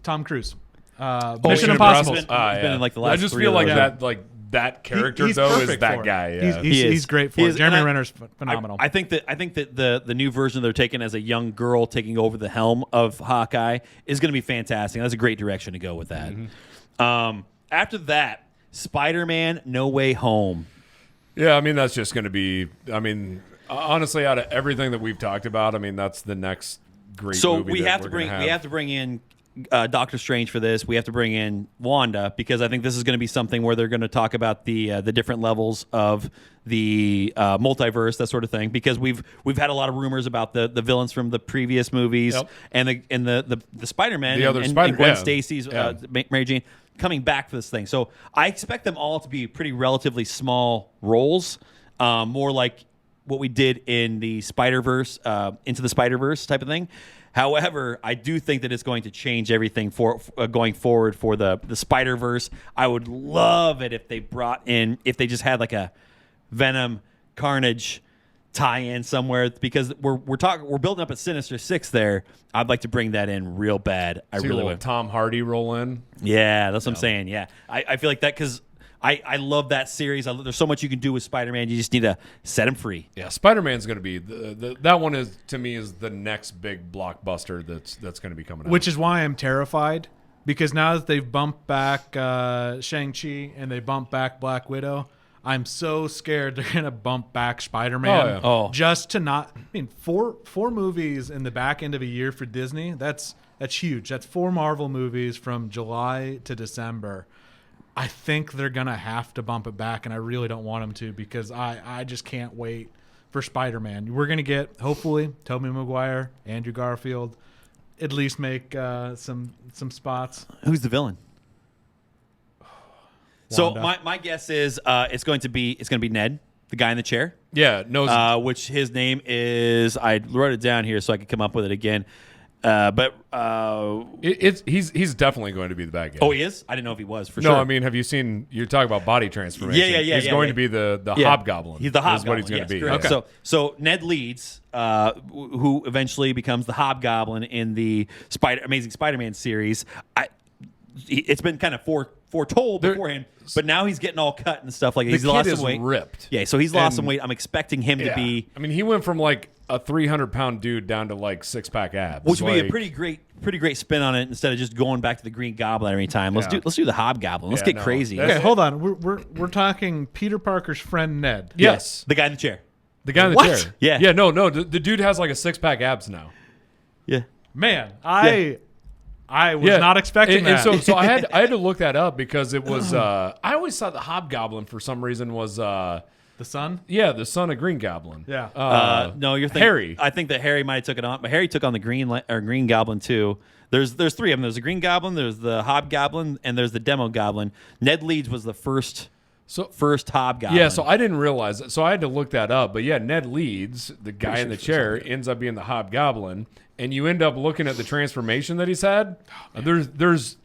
Tom Cruise. Mission Impossible. He's been in, like, the I last just 3 feel of like those. that character He's though is perfect that for it. guy. Yeah. He's great for He it. is, Jeremy and Renner's phenomenal. I think that the new version they're taking as a young girl taking over the helm of Hawkeye is going to be fantastic. That's a great direction to go with that. After that, Spider-Man: No Way Home. Yeah, I mean that's just going to be. I mean, honestly, out of everything that we've talked about, I mean that's the next great. So movie we that have we're to bring gonna we have to bring in Doctor Strange for this. We have to bring in Wanda because I think this is going to be something where they're going to talk about the different levels of the multiverse, that sort of thing. Because we've had a lot of rumors about the villains from the previous movies Yep. and the Spider-Man The other and Spider- Gwen yeah. Stacy's Yeah. Mary Jane coming back for this thing. So I expect them all to be pretty relatively small roles, more like what we did in the Spider-Verse, Into the Spider-Verse type of thing. However, I do think that it's going to change everything for going forward for the Spider-Verse. I would love it if they just had like a Venom Carnage tie-in somewhere because we're building up a Sinister Six there. I'd like to bring that in real bad. I see a really little would. Tom Hardy roll in. Yeah, that's what I'm saying. Yeah, I feel like that because I love that series. There's so much you can do with Spider-Man. You just need to set him free. Yeah, Spider-Man's going to be that one is to me is the next big blockbuster that's going to be coming out. Which is why I'm terrified because now that they've bumped back Shang-Chi and they bumped back Black Widow, I'm so scared they're going to bump back Spider-Man. Oh, yeah. Oh. Just to not. I mean, four movies in the back end of a year for Disney. That's huge. That's 4 Marvel movies from July to December. I think they're going to have to bump it back, and I really don't want them to because I just can't wait for Spider-Man. We're going to get, hopefully, Tobey Maguire, Andrew Garfield. at least make some spots. Who's the villain? So Wanda. my guess is it's going to be Ned, the guy in the chair. Yeah, no. Which his name is. I wrote it down here so I could come up with it again. He's definitely going to be the bad guy. Oh, he is? I didn't know if he was for No, sure. I mean, have you seen? You're talking about body transformation. Yeah. He's going to be the Hobgoblin. He's the Hobgoblin. Is what he's going to be. Correct. Okay. So Ned Leeds, who eventually becomes the Hobgoblin in the Amazing Spider-Man series. It's been kind of foretold beforehand, but now he's getting all cut and stuff. Like he's the kid lost is some weight. ripped. Yeah, so he's lost some weight. I'm expecting him to be. I mean, he went from like a 300-pound dude down to like 6-pack abs, Which would be a pretty great spin on it instead of just going back to the Green Goblin every time. Let's do the Hobgoblin. Let's get crazy. Okay, hold on. We're talking Peter Parker's friend Ned. Yes, The guy in the chair. the guy in the What? chair. Yeah. yeah. No. The dude has like a 6-pack abs now. Yeah. Man, I was not expecting that. And so I had to look that up because it was. I always thought the Hobgoblin for some reason was. the son? Yeah, the son of Green Goblin. Yeah. No, you're thinking Harry. I think that Harry might have took it on, but Harry took on the Green Goblin too. There's three of them. There's the Green Goblin, there's the Hobgoblin, and there's the Demo Goblin. Ned Leeds was the first Hobgoblin. Yeah, so I didn't realize that. So I had to look that up. But yeah, Ned Leeds, the guy in the chair, ends up being the Hobgoblin, and you end up looking at the transformation that he's had. I don't think there's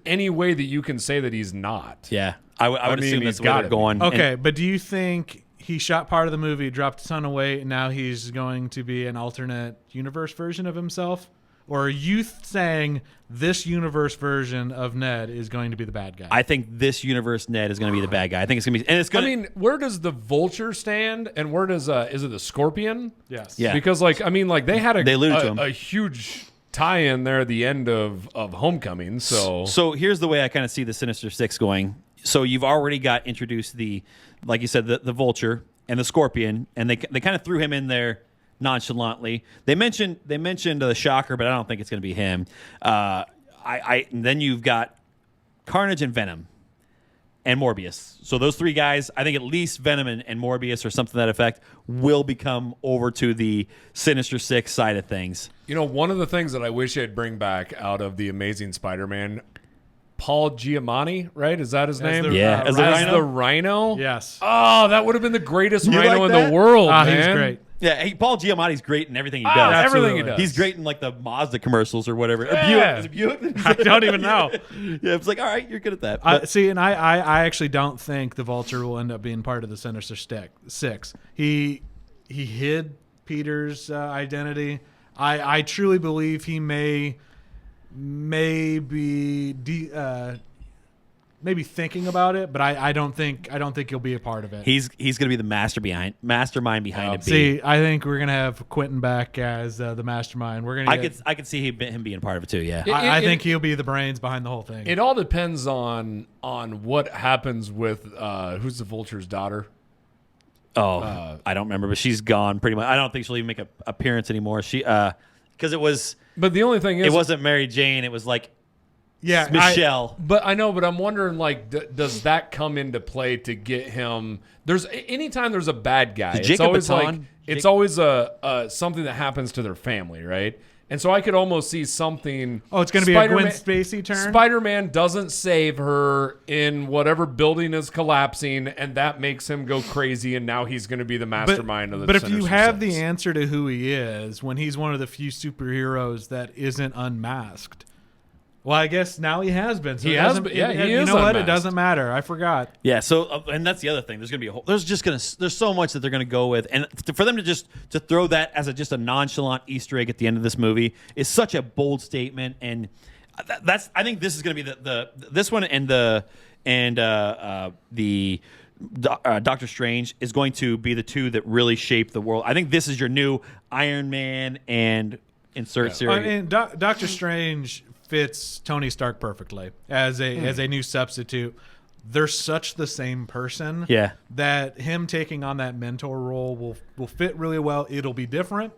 any way that you can say that he's not. Yeah, I would mean, assume he's that's where gotta they're be. going. Okay, but do you think he shot part of the movie, dropped a ton of weight, and now he's going to be an alternate universe version of himself? Or are you saying this universe version of Ned is going to be the bad guy? I think this universe Ned is going to be the bad guy. I think it's going to be, and it's going. I mean, where does the Vulture stand, and where does is it the Scorpion? Yes. Yeah. Because they alluded to him. a huge tie-in there at the end of Homecoming. So here's the way I kind of see the Sinister Six going. So you've already got introduced like you said, the Vulture and the Scorpion, and they kind of threw him in there nonchalantly. They mentioned the Shocker, but I don't think it's going to be him. And then you've got Carnage and Venom and Morbius. So those three guys, I think at least Venom and Morbius or something to that effect will become over to the Sinister Six side of things. You know, one of the things that I wish I'd bring back out of the Amazing Spider-Man, Paul Giamatti, right? Is that his name? As the Rhino. Yes. Oh, that would have been the greatest Rhino like in that? the world, man. He's great. Yeah, Paul Giamatti's great in everything he does. Everything he Absolutely. does. He's great in like the Mazda commercials or whatever. Yeah. Is it Buick? I don't even know. Yeah, it's like, all right, you're good at that. But See, and I actually don't think the Vulture will end up being part of the Sinister Six. He hid Peter's identity. I truly believe he may be maybe thinking about it, but I don't think he'll be a part of it. he's going to be the mastermind behind it. See, I think we're gonna have Quentin back as the mastermind. We're gonna. I could see him being a part of it too. Yeah. I think he'll be the brains behind the whole thing. It all depends on what happens with who's the Vulture's daughter. I don't remember, but she's gone pretty much. I don't think she'll even make an appearance anymore. She because it was. But the only thing is, It wasn't Mary Jane. It was like yeah, Michelle. But I know, but I'm wondering, like, does that come into play to get him? Anytime there's a bad guy, it's Jacob always Baton? like it's always a something that happens to their family, right? And so I could almost see something. Oh, it's going to be a Gwen Stacy turn? Spider-Man doesn't save her in whatever building is collapsing, and that makes him go crazy, and now he's going to be the mastermind of the But if Sinister you have Six. the answer to who he is, when he's one of the few superheroes that isn't unmasked, well, I guess now he has been. So He it has doesn't- been- yeah, he you is know what? It unmasked. doesn't matter. I forgot. Yeah, so and that's the other thing. There's going to be there's so much that they're going to go with, and for them to throw that as just a nonchalant Easter egg at the end of this movie is such a bold statement, and that's I think this is going to be this one and the Doctor Strange is going to be the two that really shape the world. I think this is your new Iron Man and insert series. And Doctor Strange fits Tony Stark perfectly as a new substitute. They're such the same person that him taking on that mentor role will fit really well. It'll be different,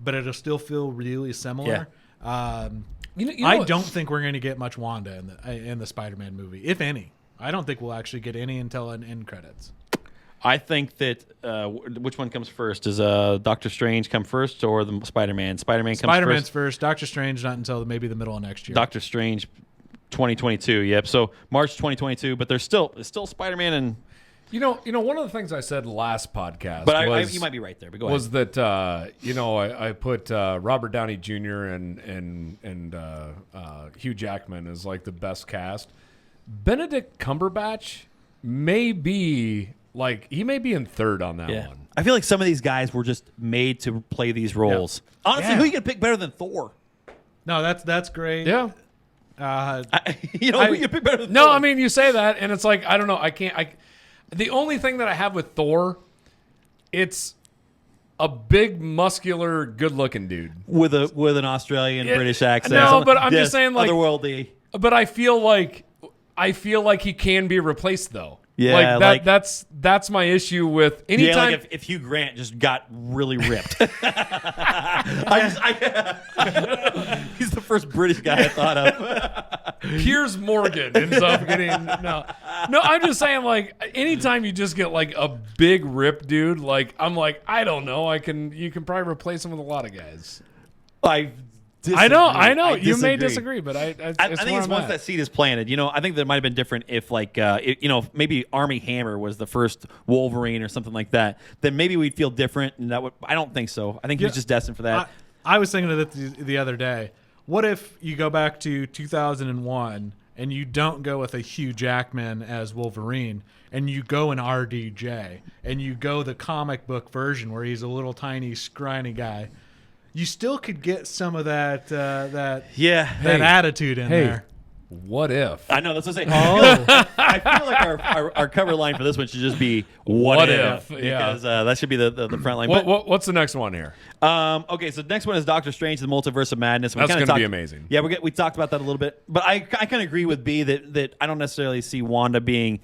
but it'll still feel really similar. I don't think we're going to get much Wanda in the Spider-Man movie, if any. I don't think we'll actually get any until an end credits. I think that which one comes first? Does Doctor Strange come first or the Spider-Man? Spider-Man's first. Doctor Strange not until maybe the middle of next year. Doctor Strange 2022. Yep. So March 2022, but there's still Spider-Man and You know, one of the things I said last podcast, but you might be right there. But go ahead. Was that I put Robert Downey Jr. and Hugh Jackman as like the best cast. Benedict Cumberbatch may be in third on that one. I feel like some of these guys were just made to play these roles. Yeah. Honestly, who are you gonna pick better than Thor? No, that's great. Yeah. Who you gonna pick better than Thor? No, I mean you say that, and it's like I don't know. The only thing that I have with Thor, it's a big, muscular, good-looking dude with an Australian British accent. No, but I'm just saying, like, otherworldly. But I feel like he can be replaced, though. Yeah, that's my issue with anytime. Yeah, like if Hugh Grant just got really ripped. He's the first British guy I thought of. Piers Morgan ends up getting no. I'm just saying, like, anytime you just get like a big rip dude, like I'm like, I don't know, you can probably replace him with a lot of guys. I know. You may disagree, but I think it's once that seed is planted. I think that it might have been different if, like, maybe Armie Hammer was the first Wolverine or something like that. Then maybe we'd feel different, and I don't think so. I think he was just destined for that. I was thinking of it the other day. What if you go back to 2001 and you don't go with a Hugh Jackman as Wolverine, and you go an RDJ, and you go the comic book version where he's a little tiny, scrawny guy? You still could get some of that attitude in there. What if? I know, that's what I'm saying. Oh. I feel like our cover line for this one should just be what if? Because that should be the front line. What's the next one here? Okay, so the next one is Doctor Strange, the Multiverse of Madness. That's going to be amazing. Yeah, we talked about that a little bit. But I kind of agree with B that I don't necessarily see Wanda being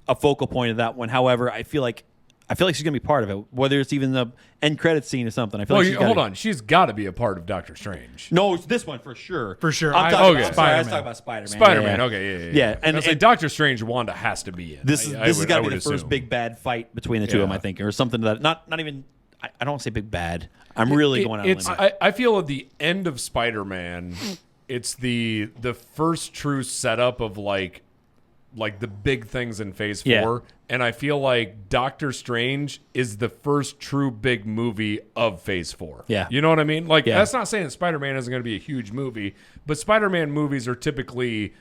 a focal point of that one. However, I feel like she's going to be part of it, whether it's even the end credit scene or something. I feel hold on. She's got to be a part of Doctor Strange. No, it's this one for sure. For sure. I was talking about Spider-Man. Spider-Man, okay, yeah. And Doctor Strange, Wanda has to be in. This has got to be the first big bad fight between the two of them, I think, or something that not even. I don't want to say big bad. I'm really going out on a limb. I feel at the end of Spider-Man, it's the first true setup of like the big things in Phase 4, and I feel like Doctor Strange is the first true big movie of Phase 4. Yeah. You know what I mean? Like, that's not saying that Spider-Man isn't going to be a huge movie, but Spider-Man movies are typically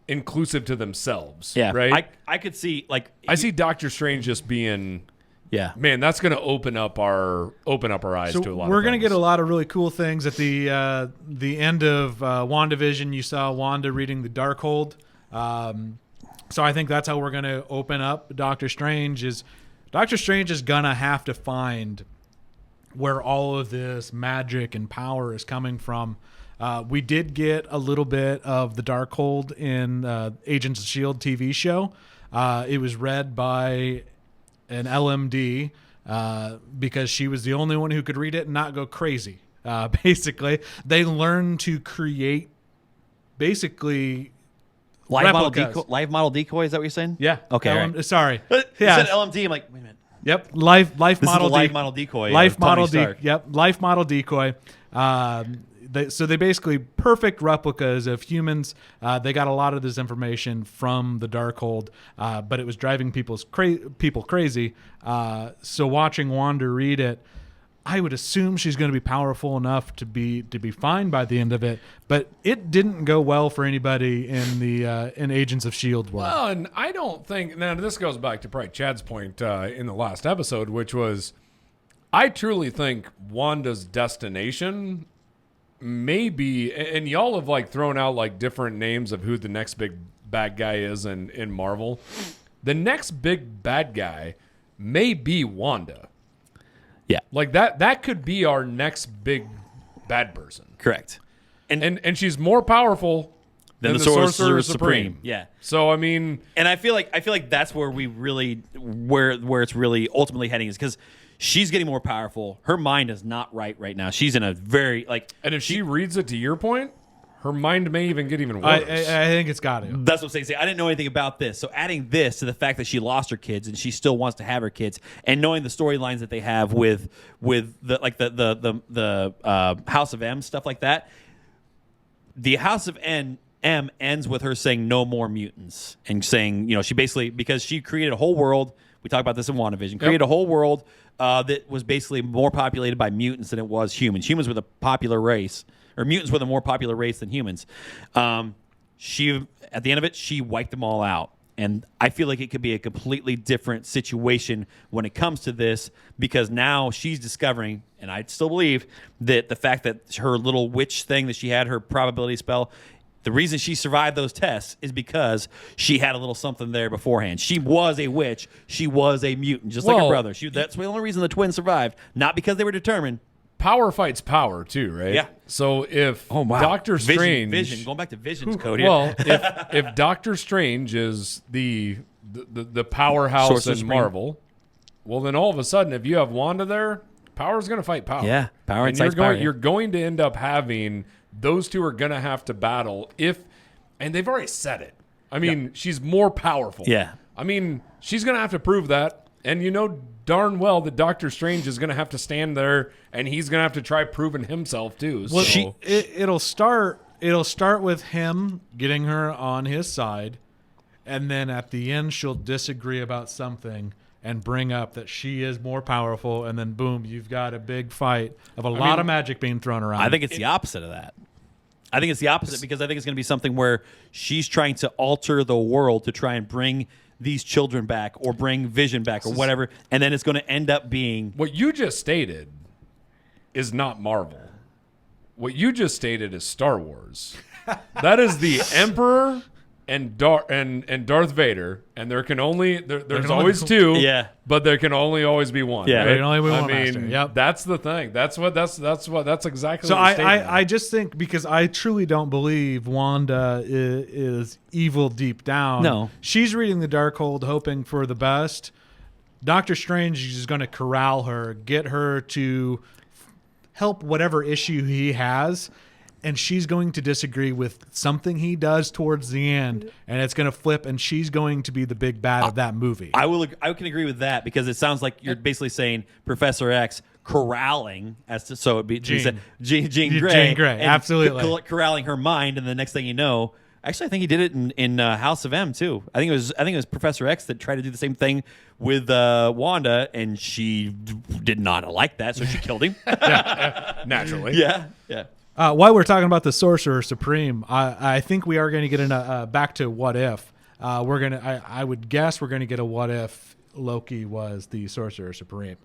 inclusive to themselves. Yeah. Right? I could see, like... I see Doctor Strange just being... Yeah, man, that's going to open up our eyes to a lot. We're going to get a lot of really cool things at the end of WandaVision. You saw Wanda reading the Darkhold. So I think that's how we're going to open up Doctor Strange. Doctor Strange is going to have to find where all of this magic and power is coming from. We did get a little bit of the Darkhold in Agents of S.H.I.E.L.D. TV show. It was read by an LMD because she was the only one who could read it and not go crazy. Basically, they learned to create basically live model decoy. Is that what you're saying? Yeah. Okay. Sorry. You said LMD. I'm like, wait a minute. Yep. Live model decoy. Life model decoy. Yep. Life model decoy. They basically perfect replicas of humans. They got a lot of this information from the Darkhold, but it was driving people crazy. So watching Wanda read it, I would assume she's going to be powerful enough to be fine by the end of it. But it didn't go well for anybody in the in Agents of S.H.I.E.L.D. world. Well, and I don't think now this goes back to probably Chad's point in the last episode, which was I truly think Wanda's destination. Maybe, and y'all have like thrown out like different names of who the next big bad guy is in Marvel. The next big bad guy may be Wanda. Yeah, like that could be our next big bad person. Correct, and she's more powerful than the Sorcerer Supreme. Yeah. So I mean, and I feel like that's where we really where it's really ultimately heading is because. She's getting more powerful. Her mind is not right now. She's in a very And if she reads it to your point, her mind may even get even I worse. think it's got to. That's what I'm saying. See, I didn't know anything about this. So adding this to the fact that she lost her kids and she still wants to have her kids, and knowing the storylines that they have with the House of M stuff like that, the House of M ends with her saying no more mutants and saying, she basically, because she created a whole world. We talked about this in WandaVision. Created a whole world that was basically more populated by mutants than it was humans. Humans were the popular race. Or mutants were the more popular race than humans. She, at the end of it, she wiped them all out. And I feel like it could be a completely different situation when it comes to this, because now she's discovering, and I still believe that the fact that her little witch thing that she had, her probability spell, the reason she survived those tests is because she had a little something there beforehand. She was a witch. She was a mutant, just like her brother. That's the only reason the twins survived, not because they were determined. Power fights power too, right? Yeah. So if Doctor Strange, Vision, going back to Vision's code here. Well, if Doctor Strange is the powerhouse Source in Supreme. Marvel, well, then all of a sudden, if you have Wanda there, power's going to fight power. Yeah, power and incites power. You're going to end up having those two are going to have to battle and they've already said it. I mean, she's more powerful. Yeah. I mean, she's going to have to prove that, and darn well that Doctor Strange is going to have to stand there and he's going to have to try proving himself too. Well, So. it'll start with him getting her on his side, and then at the end she'll disagree about something and bring up that she is more powerful, and then boom, you've got a big fight of a lot of magic being thrown around. I think it's the opposite of that. I think it's the opposite because I think it's going to be something where she's trying to alter the world to try and bring these children back or bring Vision back or whatever, and then it's going to end up being... What you just stated is not Marvel. What you just stated is Star Wars. That is the Emperor and Darth Vader, and there can only there's always two. Yeah. But there can only always be one. Yeah. Right? There can only be one I mean, master. Yep. that's the thing. That's exactly. So what you're stating I just think, because I truly don't believe Wanda is evil deep down. No. She's reading the Darkhold, hoping for the best. Doctor Strange is going to corral her, get her to help whatever issue he has, and she's going to disagree with something he does towards the end, and it's going to flip, and she's going to be the big bad of that movie. I can agree with that, because it sounds like you're basically saying Professor X corralling, so it'd be Jean Grey. Jean Grey, and absolutely. corralling her mind, and the next thing you know, actually, I think he did it in House of M too. I think it was Professor X that tried to do the same thing with Wanda, and she did not like that, so she killed him. naturally. Yeah. While we're talking about the Sorcerer Supreme, I think we are going to get back to what if. I would guess we're going to get a what if Loki was the Sorcerer Supreme,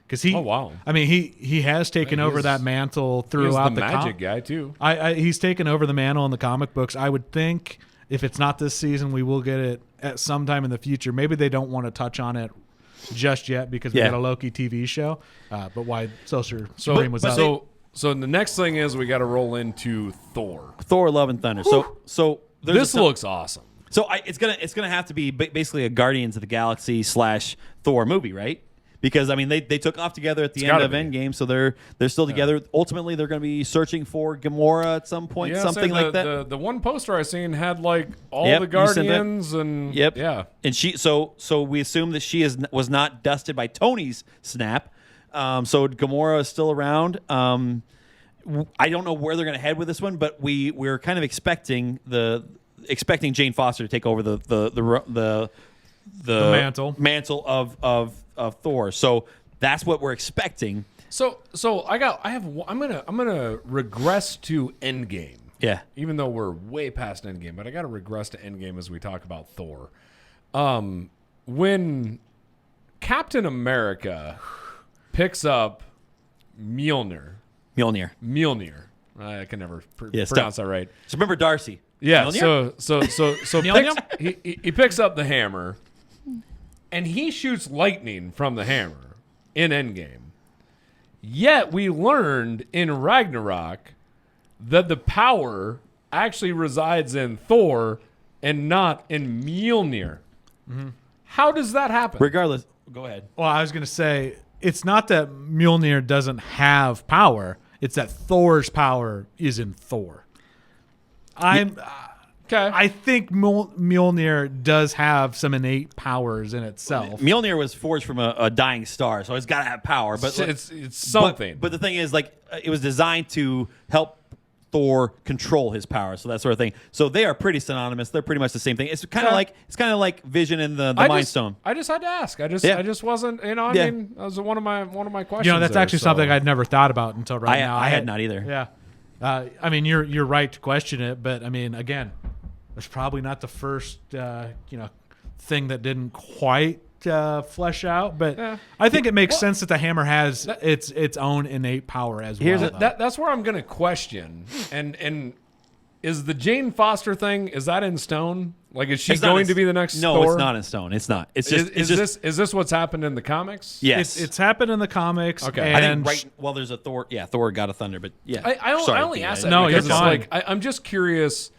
because he. Oh wow! I mean, he has taken over that mantle throughout He's the magic guy too. He's taken over the mantle in the comic books. I would think if it's not this season, we will get it at some time in the future. Maybe they don't want to touch on it just yet because we got a Loki TV show. But why Sorcerer Supreme was up. So the next thing is we got to roll into Thor. Thor: Love and Thunder. So This looks awesome. So it's gonna have to be basically a Guardians of the Galaxy / Thor movie, right? Because I mean they took off together at the end of Endgame, so they're still together. Ultimately, they're going to be searching for Gamora at some point, something like that. The one poster I seen had like all the Guardians and yeah. And so we assume that she was not dusted by Tony's snap. So Gamora is still around. I don't know where they're going to head with this one, but we're kind of expecting Jane Foster to take over the mantle of Thor. So that's what we're expecting. So I'm gonna regress to Endgame. Yeah. Even though we're way past Endgame, but I got to regress to Endgame as we talk about Thor. When Captain America picks up Mjolnir. I can never pronounce that right. So remember Darcy. Yeah. Mjolnir? He picks up the hammer, and he shoots lightning from the hammer in Endgame. Yet we learned in Ragnarok that the power actually resides in Thor and not in Mjolnir. Mm-hmm. How does that happen? Regardless, go ahead. Well, I was going to say, it's not that Mjolnir doesn't have power. It's that Thor's power is in Thor. I think Mjolnir does have some innate powers in itself. Mjolnir was forged from a dying star, so it's got to have power. But it's something. But the thing is, like, it was designed to help Thor control his power, so that sort of thing. So they are pretty synonymous. They're pretty much the same thing. It's kind of like Vision and the Mind Stone. I just had to ask. I just wasn't. I mean, that was one of my questions. That's actually something I'd never thought about until now. I had not either. Yeah. I mean, you're right to question it, but I mean, again, it's probably not the first thing that didn't quite flesh out, but I think it makes sense that the hammer has its own innate power as well. That's where I'm going to question. And is the Jane Foster thing, is that in stone? Like, is she going to be the next No, Thor? it's not in stone. It's not. It's just. Is this what's happened in the comics? Yes, it's happened in the comics. Okay, and I think there's a Thor. Yeah, Thor, God of Thunder, but yeah. I only ask that because it's like I'm just curious.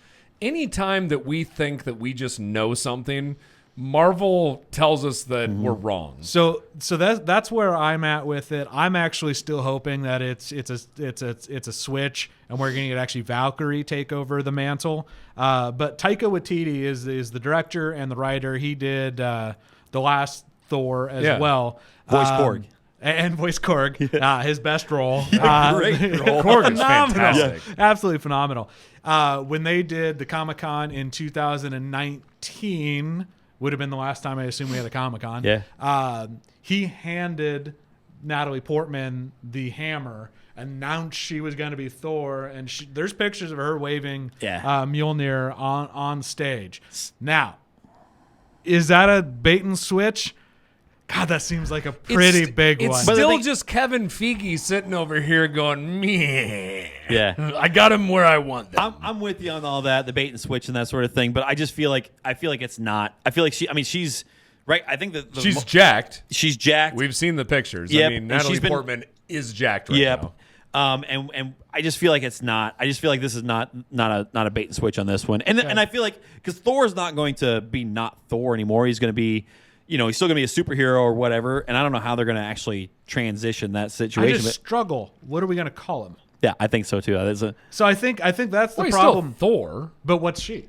Anytime that we think that we just know something, Marvel tells us that we're wrong. So that's where I'm at with it. I'm actually still hoping that it's a switch, and we're going to get actually Valkyrie take over the mantle. But Taika Waititi is the director and the writer. He did the last Thor as well. Voice Korg. And voice Korg, his best role. Great role. Korg is fantastic. Absolutely phenomenal. When they did the Comic-Con in 2019, would have been the last time I assume we had a Comic-Con. Yeah. He handed Natalie Portman the hammer, announced she was going to be Thor, and there's pictures of her waving Mjolnir on stage. Now, is that a bait and switch? God, that seems like a pretty big one. It's still just Kevin Feige sitting over here going, meh. Yeah. I got him where I want them. I'm with you on all that, the bait and switch and that sort of thing, but I just feel like it's not. I feel like she's right. I think that she's jacked. She's jacked. We've seen the pictures. Yep. I mean, Natalie Portman is jacked right now. And I just feel like it's not. I just feel like this is not a bait and switch on this one. And I feel like because Thor's not going to be not Thor anymore. He's going to be. He's still going to be a superhero or whatever, and I don't know how they're going to actually transition that situation. I just struggle. What are we going to call him? Yeah, I think so too. So I think that's the he's problem. Still Thor, but what's she?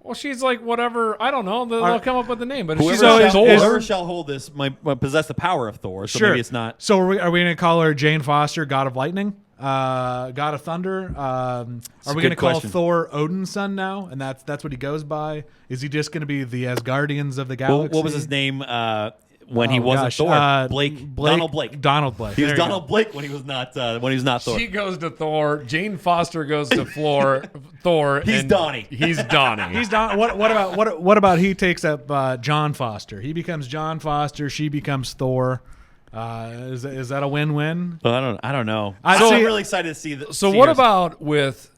Well, she's like whatever. I don't know. They'll come up with the name, but whoever shall hold this might possess the power of Thor. So maybe it's not. So are we going to call her Jane Foster, God of Lightning? God of Thunder. Are we going to call Thor Odin's son now? And that's what he goes by. Is he just going to be the Asgardians of the galaxy? What was his name when he wasn't Thor? Donald Blake. Donald Blake. He was Donald Blake when he was not Thor. She goes to Thor. Jane Foster goes to Thor. He's Donnie. He's Donnie. He's Don. What about he takes up John Foster? He becomes John Foster. She becomes Thor. Is that a win-win? Well, I don't know. I'm really excited to see that. So what about with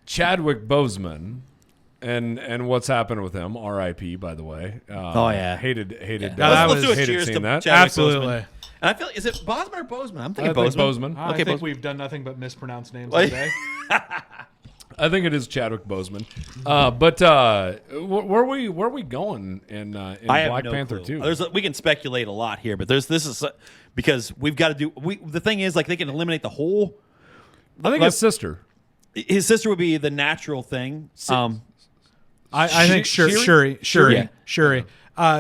Chadwick Boseman and what's happened with him? R.I.P. By the way. Hated. Yeah. Let's do a cheers to Chadwick Absolutely. Boseman. And I feel is it Bosman or Boseman? I'm thinking Boseman. I think we've done nothing but mispronounce names today. I think it is Chadwick Boseman. But where are we going in Black Panther 2? We can speculate a lot here, but this is because we've got to do. The thing is, like, they can eliminate the whole. I think his sister. His sister would be the natural thing. I think Shuri.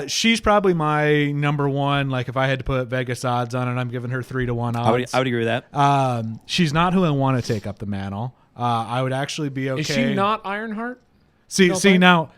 She's probably my number one. Like, if I had to put Vegas odds on it, I'm giving her 3-1 odds. I would agree with that. She's not who I want to take up the mantle. I would actually be okay. Is she not Ironheart? See now.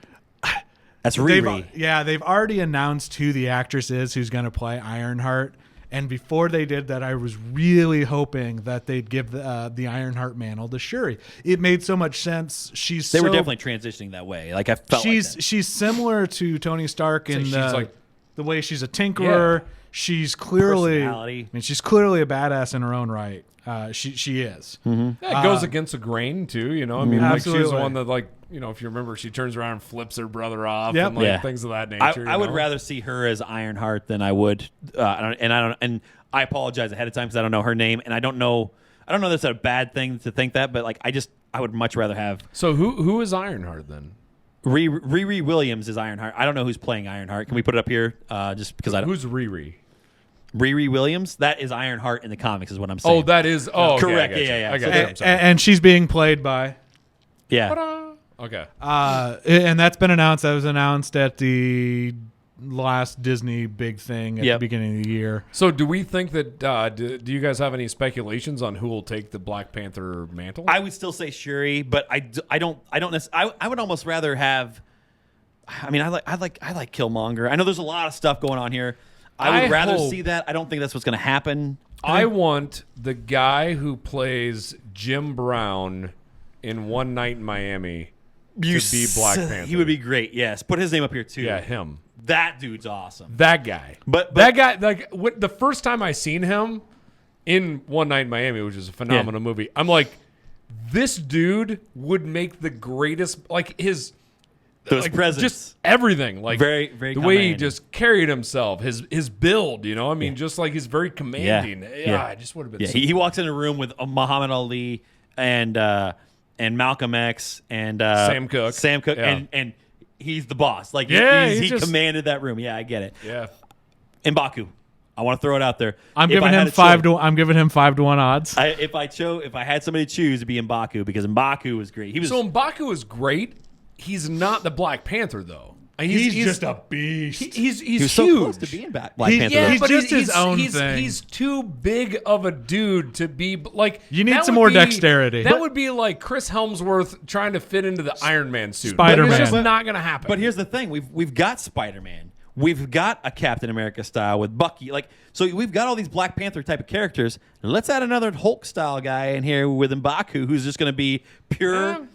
That's Riri. They've already announced who the actress is who's going to play Ironheart. And before they did that, I was really hoping that they'd give the Ironheart mantle to Shuri. It made so much sense. They were definitely transitioning that way. Like, I felt she's similar to Tony Stark in the way she's a tinkerer. Yeah. She's clearly, personality. She's clearly a badass in her own right. She is. Mm-hmm. Yeah, it goes against the grain too. I mean, like, she's the one that, like, if you remember, she turns around and flips her brother off and things of that nature. I would rather see her as Ironheart than I would. And I apologize ahead of time because I don't know her name, and I don't know that's a bad thing to think that, but like I would much rather have. So who is Ironheart then? Riri Williams is Ironheart. I don't know who's playing Ironheart. Can we put it up here? Just because I don't. Who's Riri? Riri Williams? That is Ironheart in the comics, is what I'm saying. Oh, that is. Oh, correct. Okay, yeah. I got you. And she's being played by. Yeah. Ta-da. Okay. And that's been announced. That was announced at the last Disney big thing at the beginning of the year. So do we think that, do you guys have any speculations on who will take the Black Panther mantle? I would still say Shuri, but I don't necessarily, I would almost rather have, I mean, I like Killmonger. I know there's a lot of stuff going on here. I would rather see that. I don't think that's what's going to happen. I want the guy who plays Jim Brown in One Night in Miami to be Black Panther. He would be great. Yes, put his name up here too. Yeah, him. That dude's awesome. That guy. But that guy, like, the first time I seen him in One Night in Miami, which is a phenomenal movie, I'm like, this dude would make the greatest, like his presence, just everything, like very, very the way he just carried himself, his build, you know, I mean, just like he's very commanding. Yeah, I just would have been. Yeah, he walks in a room with Muhammad Ali and Malcolm X and Sam Cooke, and he's the boss. Like he commanded that room. Yeah, I get it. Yeah, M'Baku. I want to throw it out there. I'm giving him 5 to 1 odds. If I had somebody to choose, it'd be M'Baku because M'Baku was great. M'Baku is great. He's not the Black Panther though. He's just a beast. He's huge. So close to being Black Panther. Yeah, he's just his own thing. He's too big of a dude to be like. You need some more dexterity. That would be like Chris Helmsworth trying to fit into the Iron Man suit. Spider-Man. It's just not going to happen. But here's the thing: we've got Spider-Man. We've got a Captain America style with Bucky. So we've got all these Black Panther type of characters. Let's add another Hulk style guy in here with M'Baku, who's just going to be pure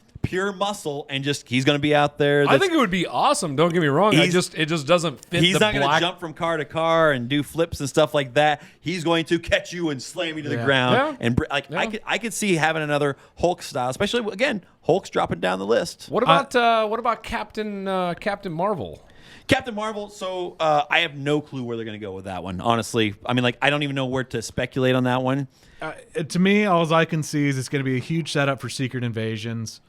muscle, and he's going to be out there. I think it would be awesome. Don't get me wrong. It just doesn't fit. He's not going to jump from car to car and do flips and stuff like that. He's going to catch you and slam you to the ground. Yeah. And I could see having another Hulk style, especially again, Hulk's dropping down the list. What about Captain Marvel? Captain Marvel. So I have no clue where they're going to go with that one. Honestly, I mean, I don't even know where to speculate on that one. To me, all I can see is it's going to be a huge setup for Secret Invasions.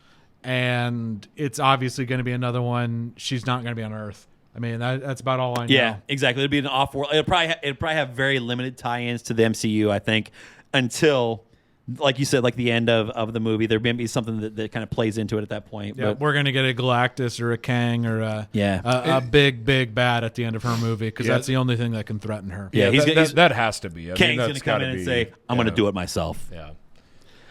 And it's obviously going to be another one. She's not going to be on Earth. I mean, that's about all I know. Yeah, exactly. It'll be an off-world. It'll probably have very limited tie-ins to the MCU, I think, until, like you said, like the end of the movie. There may be something that kind of plays into it at that point. Yeah, we're going to get a Galactus or a Kang or a big bad at the end of her movie because that's the only thing that can threaten her. Yeah, that has to be. Kang's going to come in and say, I'm going to do it myself. Yeah.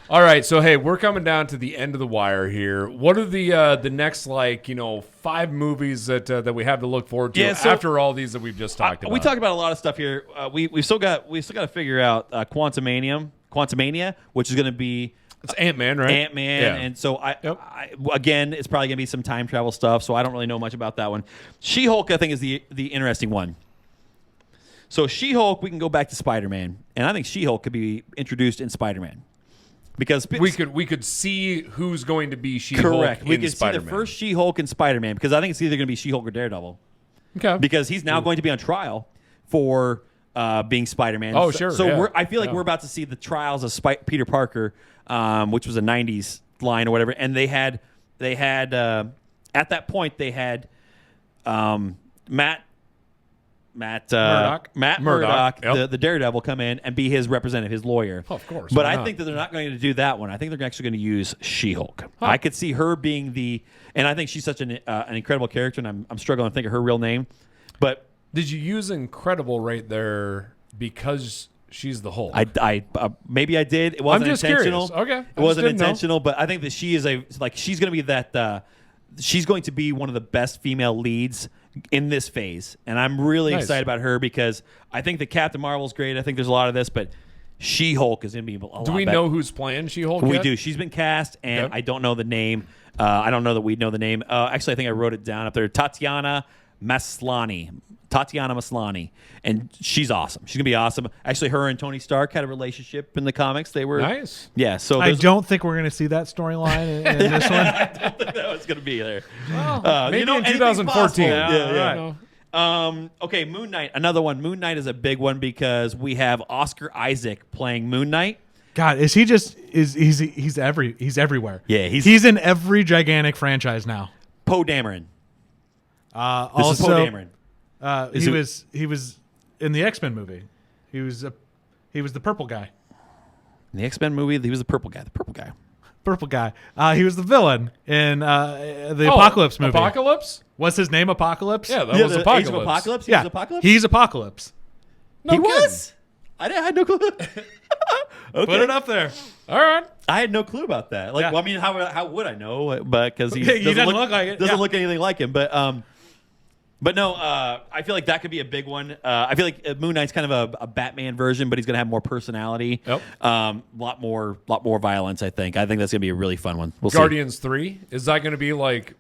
All right, so hey, we're coming down to the end of the wire here. What are the next 5 movies that we have to look forward to after all these that we've just talked about? We talked about a lot of stuff here. We've still got to figure out Quantumania, which is going to be it's Ant-Man, right? Ant-Man, and so again, it's probably going to be some time travel stuff. So I don't really know much about that one. She-Hulk, I think, is the interesting one. So She-Hulk, we can go back to Spider-Man, and I think She-Hulk could be introduced in Spider-Man. Because we could see who's going to be She-Hulk. Correct. We could Spider-Man. see the first She-Hulk in Spider-Man because I think it's either going to be She-Hulk or Daredevil. Okay. Because he's now going to be on trial for being Spider-Man. Oh, sure. So I feel like we're about to see the trials of Peter Parker, which was a '90s line or whatever. And they had at that point they had Matt Murdock, the Daredevil, come in and be his representative, his lawyer. Oh, of course. But I think that they're not going to do that one. I think they're actually going to use She-Hulk. Huh. I could see her being and I think she's such an incredible character, and I'm struggling to think of her real name. But did you use incredible right there because she's the Hulk? Maybe I did. It wasn't intentional. Curious. Okay. It wasn't intentional, but I think that she is she's going to be that. She's going to be one of the best female leads in this phase, and I'm really excited about her because I think that Captain Marvel's great. I think there's a lot of this, but She-Hulk is going to be a lot Do we better. know who's playing She-Hulk We yet? do. She's been cast, and I don't know the name. I don't know that we know the name. Actually, I think I wrote it down up there. Tatiana Maslany, and she's awesome. She's gonna be awesome. Actually, her and Tony Stark had a relationship in the comics. They were nice. Yeah. So I don't think we're gonna see that storyline in this one. I don't think that was gonna be there. Well, maybe in 2014. Okay, Moon Knight. Another one. Moon Knight is a big one because we have Oscar Isaac playing Moon Knight. God, is he just he's everywhere. Yeah, he's in every gigantic franchise now. Poe Dameron. Also, is Poe Dameron. He was in the X-Men movie. He was the purple guy. In the X-Men movie, he was the purple guy. The purple guy. purple guy. He was the villain in the Apocalypse movie. Apocalypse? Was his name Apocalypse? Yeah, that was the Apocalypse. Age of Apocalypse? He Yeah. was Apocalypse? He's Apocalypse. No he kidding. was? I had no clue. Okay. Put it up there. All right. I had no clue about that. Like, Yeah. well, I mean, how would I know? But because he He doesn't doesn't look like it. Doesn't Yeah. look anything like him. But no, I feel like that could be a big one. I feel like Moon Knight's kind of a Batman version, but he's gonna have more personality. Yep. Lot more violence. I think that's gonna be a really fun one. We'll Guardians 3? Is that going to be like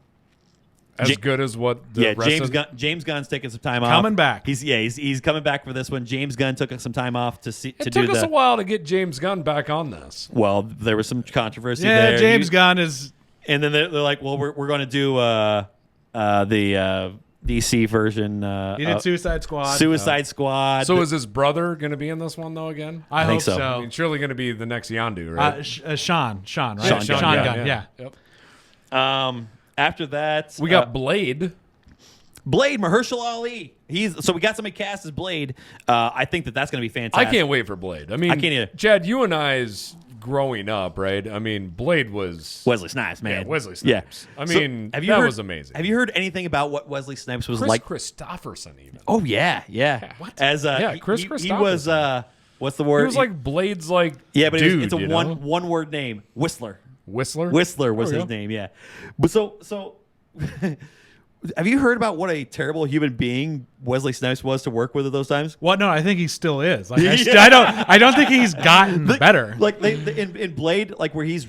as good as what the see. Yeah, rest of James Gunn's taking some time off. Coming back. He's coming back for this one. James Gunn took some time off to It do took us the. a while to get James Gunn back on this. Well, there was some controversy Yeah, there. James Gunn is. And then they're like, well, we're going to do the DC version. He did Suicide Squad. Suicide Squad. So is his brother going to be in this one though again? I think hope so. so. I mean, surely going to be the next Yondu, right? Sean, right? Sean Gunn. Yeah. Yep. After that, We got Blade. Blade, Mahershala Ali. So we got somebody cast as Blade. I think that's going to be fantastic. I can't wait for Blade. I mean, I can't either. Chad, you and I's growing up, right? I mean, Blade was Wesley Snipes, man. Yeah, Wesley Snipes. Yeah. I So, mean, have you that heard, was amazing. Have you heard anything about what Wesley Snipes was Chris like? Christopherson even. Oh yeah. What? As Chris he Christopherson. was what's the word? He was like Blade's like yeah, but dude, it's a you know? one word name. Whistler. Whistler. Whistler was Oh, his yeah. name, yeah. But so have you heard about what a terrible human being Wesley Snipes was to work with at those times? Well, no, I think he still is. Like, Yeah. I don't think he's gotten better. Like they in Blade, like where he's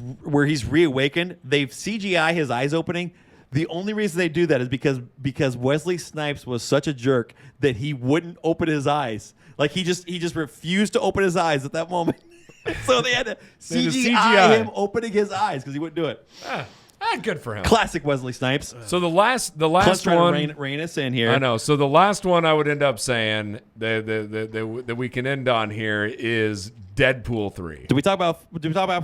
reawakened, they've CGI his eyes opening. The only reason they do that is because Wesley Snipes was such a jerk that he wouldn't open his eyes. Like he just refused to open his eyes at that moment. So they had to They had to CGI CGI. him opening his eyes because he wouldn't do it. Good for him. Classic Wesley Snipes. So the last Clint's trying one. to rein us in here. I know. So the last one I would end up saying that we can end on here is Deadpool 3. Did we talk about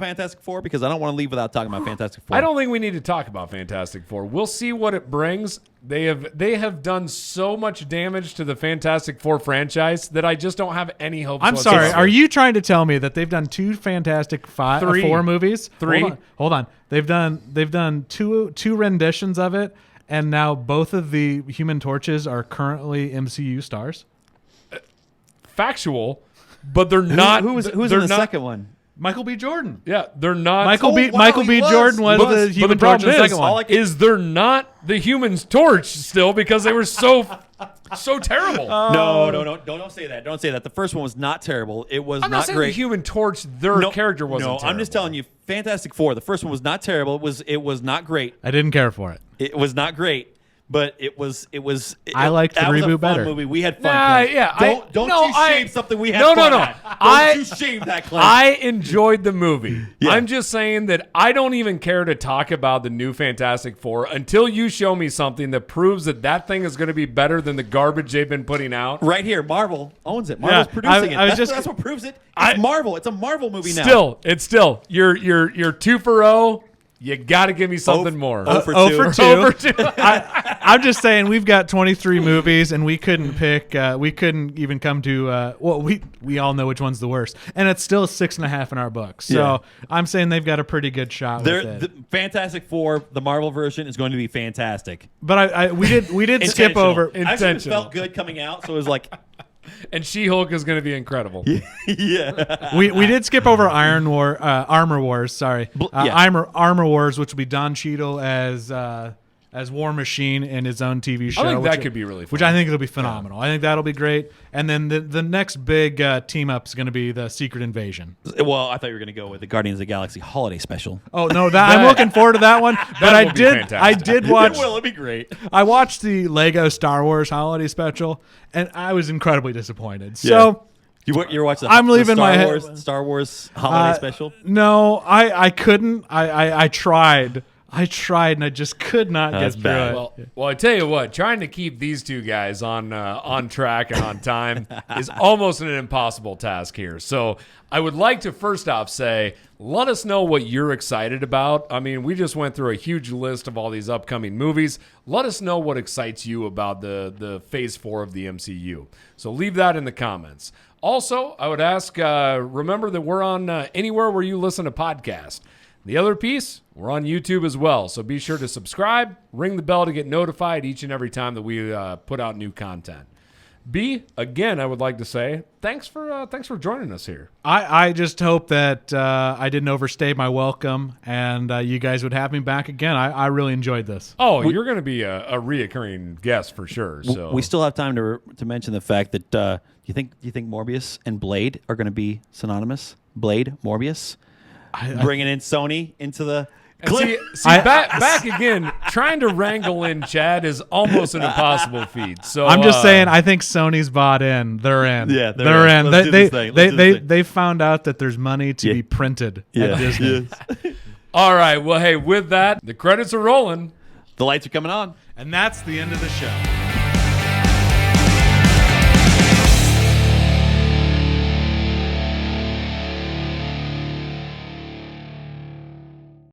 Fantastic Four? Because I don't want to leave without talking about Fantastic Four. I don't think we need to talk about Fantastic Four. We'll see what it brings. They have done so much damage to the Fantastic Four franchise that I just don't have any hopes. I'm sorry. whatsoever. Are you trying to tell me that they've done two Fantastic Three. Four movies? Three. Hold on. They've done two renditions of it, and now both of the Human Torches are currently MCU stars. factual? But they're not. Who's they're in the not- second one? Michael B. Jordan. Yeah, they're not. Michael B. he was. Jordan was the But Human the Torch problem in the is, second one. is they're not the Human Torch still because they were so terrible. No, don't say that. Don't say that. The first one was not terrible. It was I'm not saying great. the Human Torch, their character wasn't. No, I'm just telling you, Fantastic Four. The first one was not terrible. It was not great. I didn't care for it. It was not great. But I liked the that was a reboot fun better. Movie. We had fun. Nah, Clint. yeah, Don't no, you shame something we had no, fun no. at. Don't you shame that, Clint. I enjoyed the movie. Yeah. I'm just saying that I don't even care to talk about the new Fantastic Four until you show me something that proves that thing is going to be better than the garbage they've been putting out. Right here, Marvel owns it. Marvel's Yeah, producing I was it. That's what proves it. I- It's Marvel. It's a Marvel movie now. You're 2 for 0. You got to give me something more. Oh for 0 two. for 2. Over 2. I'm just saying we've got 23 movies and we couldn't pick. We couldn't even come to. We all know which one's the worst, and it's still 6.5 in our books. So Yeah. I'm saying they've got a pretty good shot with it. The Fantastic Four, the Marvel version, is going to be fantastic. But we did skip over. Actually, it Intentional. felt good coming out, so it was like, And She-Hulk is going to be incredible. yeah. We did skip over Armor Wars. Sorry, yeah. Armor Wars, which will be Don Cheadle as War Machine in his own TV show. think that which- could be really fun. Which I think it'll be phenomenal. I think that'll be great. And then the next big team up is going to be the Secret Invasion. Well, I thought you were going to go with the Guardians of the Galaxy holiday special. Oh no, I'm looking forward to that one. But That I will be did fantastic. watch. It will. It'd be great. I watched the Lego Star Wars holiday special, and I was incredibly disappointed. So. You're watching. I'm leaving my head- Star Wars holiday special. No, I couldn't. I tried. I tried, and I just could not That's get through bad. it. Well, I tell you what, trying to keep these two guys on track and on time is almost an impossible task here. So I would like to first off say, let us know what you're excited about. I mean, we just went through a huge list of all these upcoming movies. Let us know what excites you about the Phase 4 of the MCU. So leave that in the comments. Also, I would ask, remember that we're on anywhere where you listen to podcasts. The other piece, we're on YouTube as well. So be sure to subscribe, ring the bell to get notified each and every time that we put out new content. B, again, I would like to say thanks for joining us here. I just hope that I didn't overstay my welcome, and you guys would have me back again. I really enjoyed this. Oh, you're going to be a reoccurring guest for sure. So We still have time to mention the fact that you think Morbius and Blade are going to be synonymous? Blade, Morbius, bringing in Sony into the. See, back again, trying to wrangle in Chad is almost an impossible feat. So I'm just saying, I think Sony's bought in. They're in. Yeah, they're in. Let's do this thing. They found out that there's money to be printed at Disney. All right. Well, hey, with that, the credits are rolling. The lights are coming on. And that's the end of the show.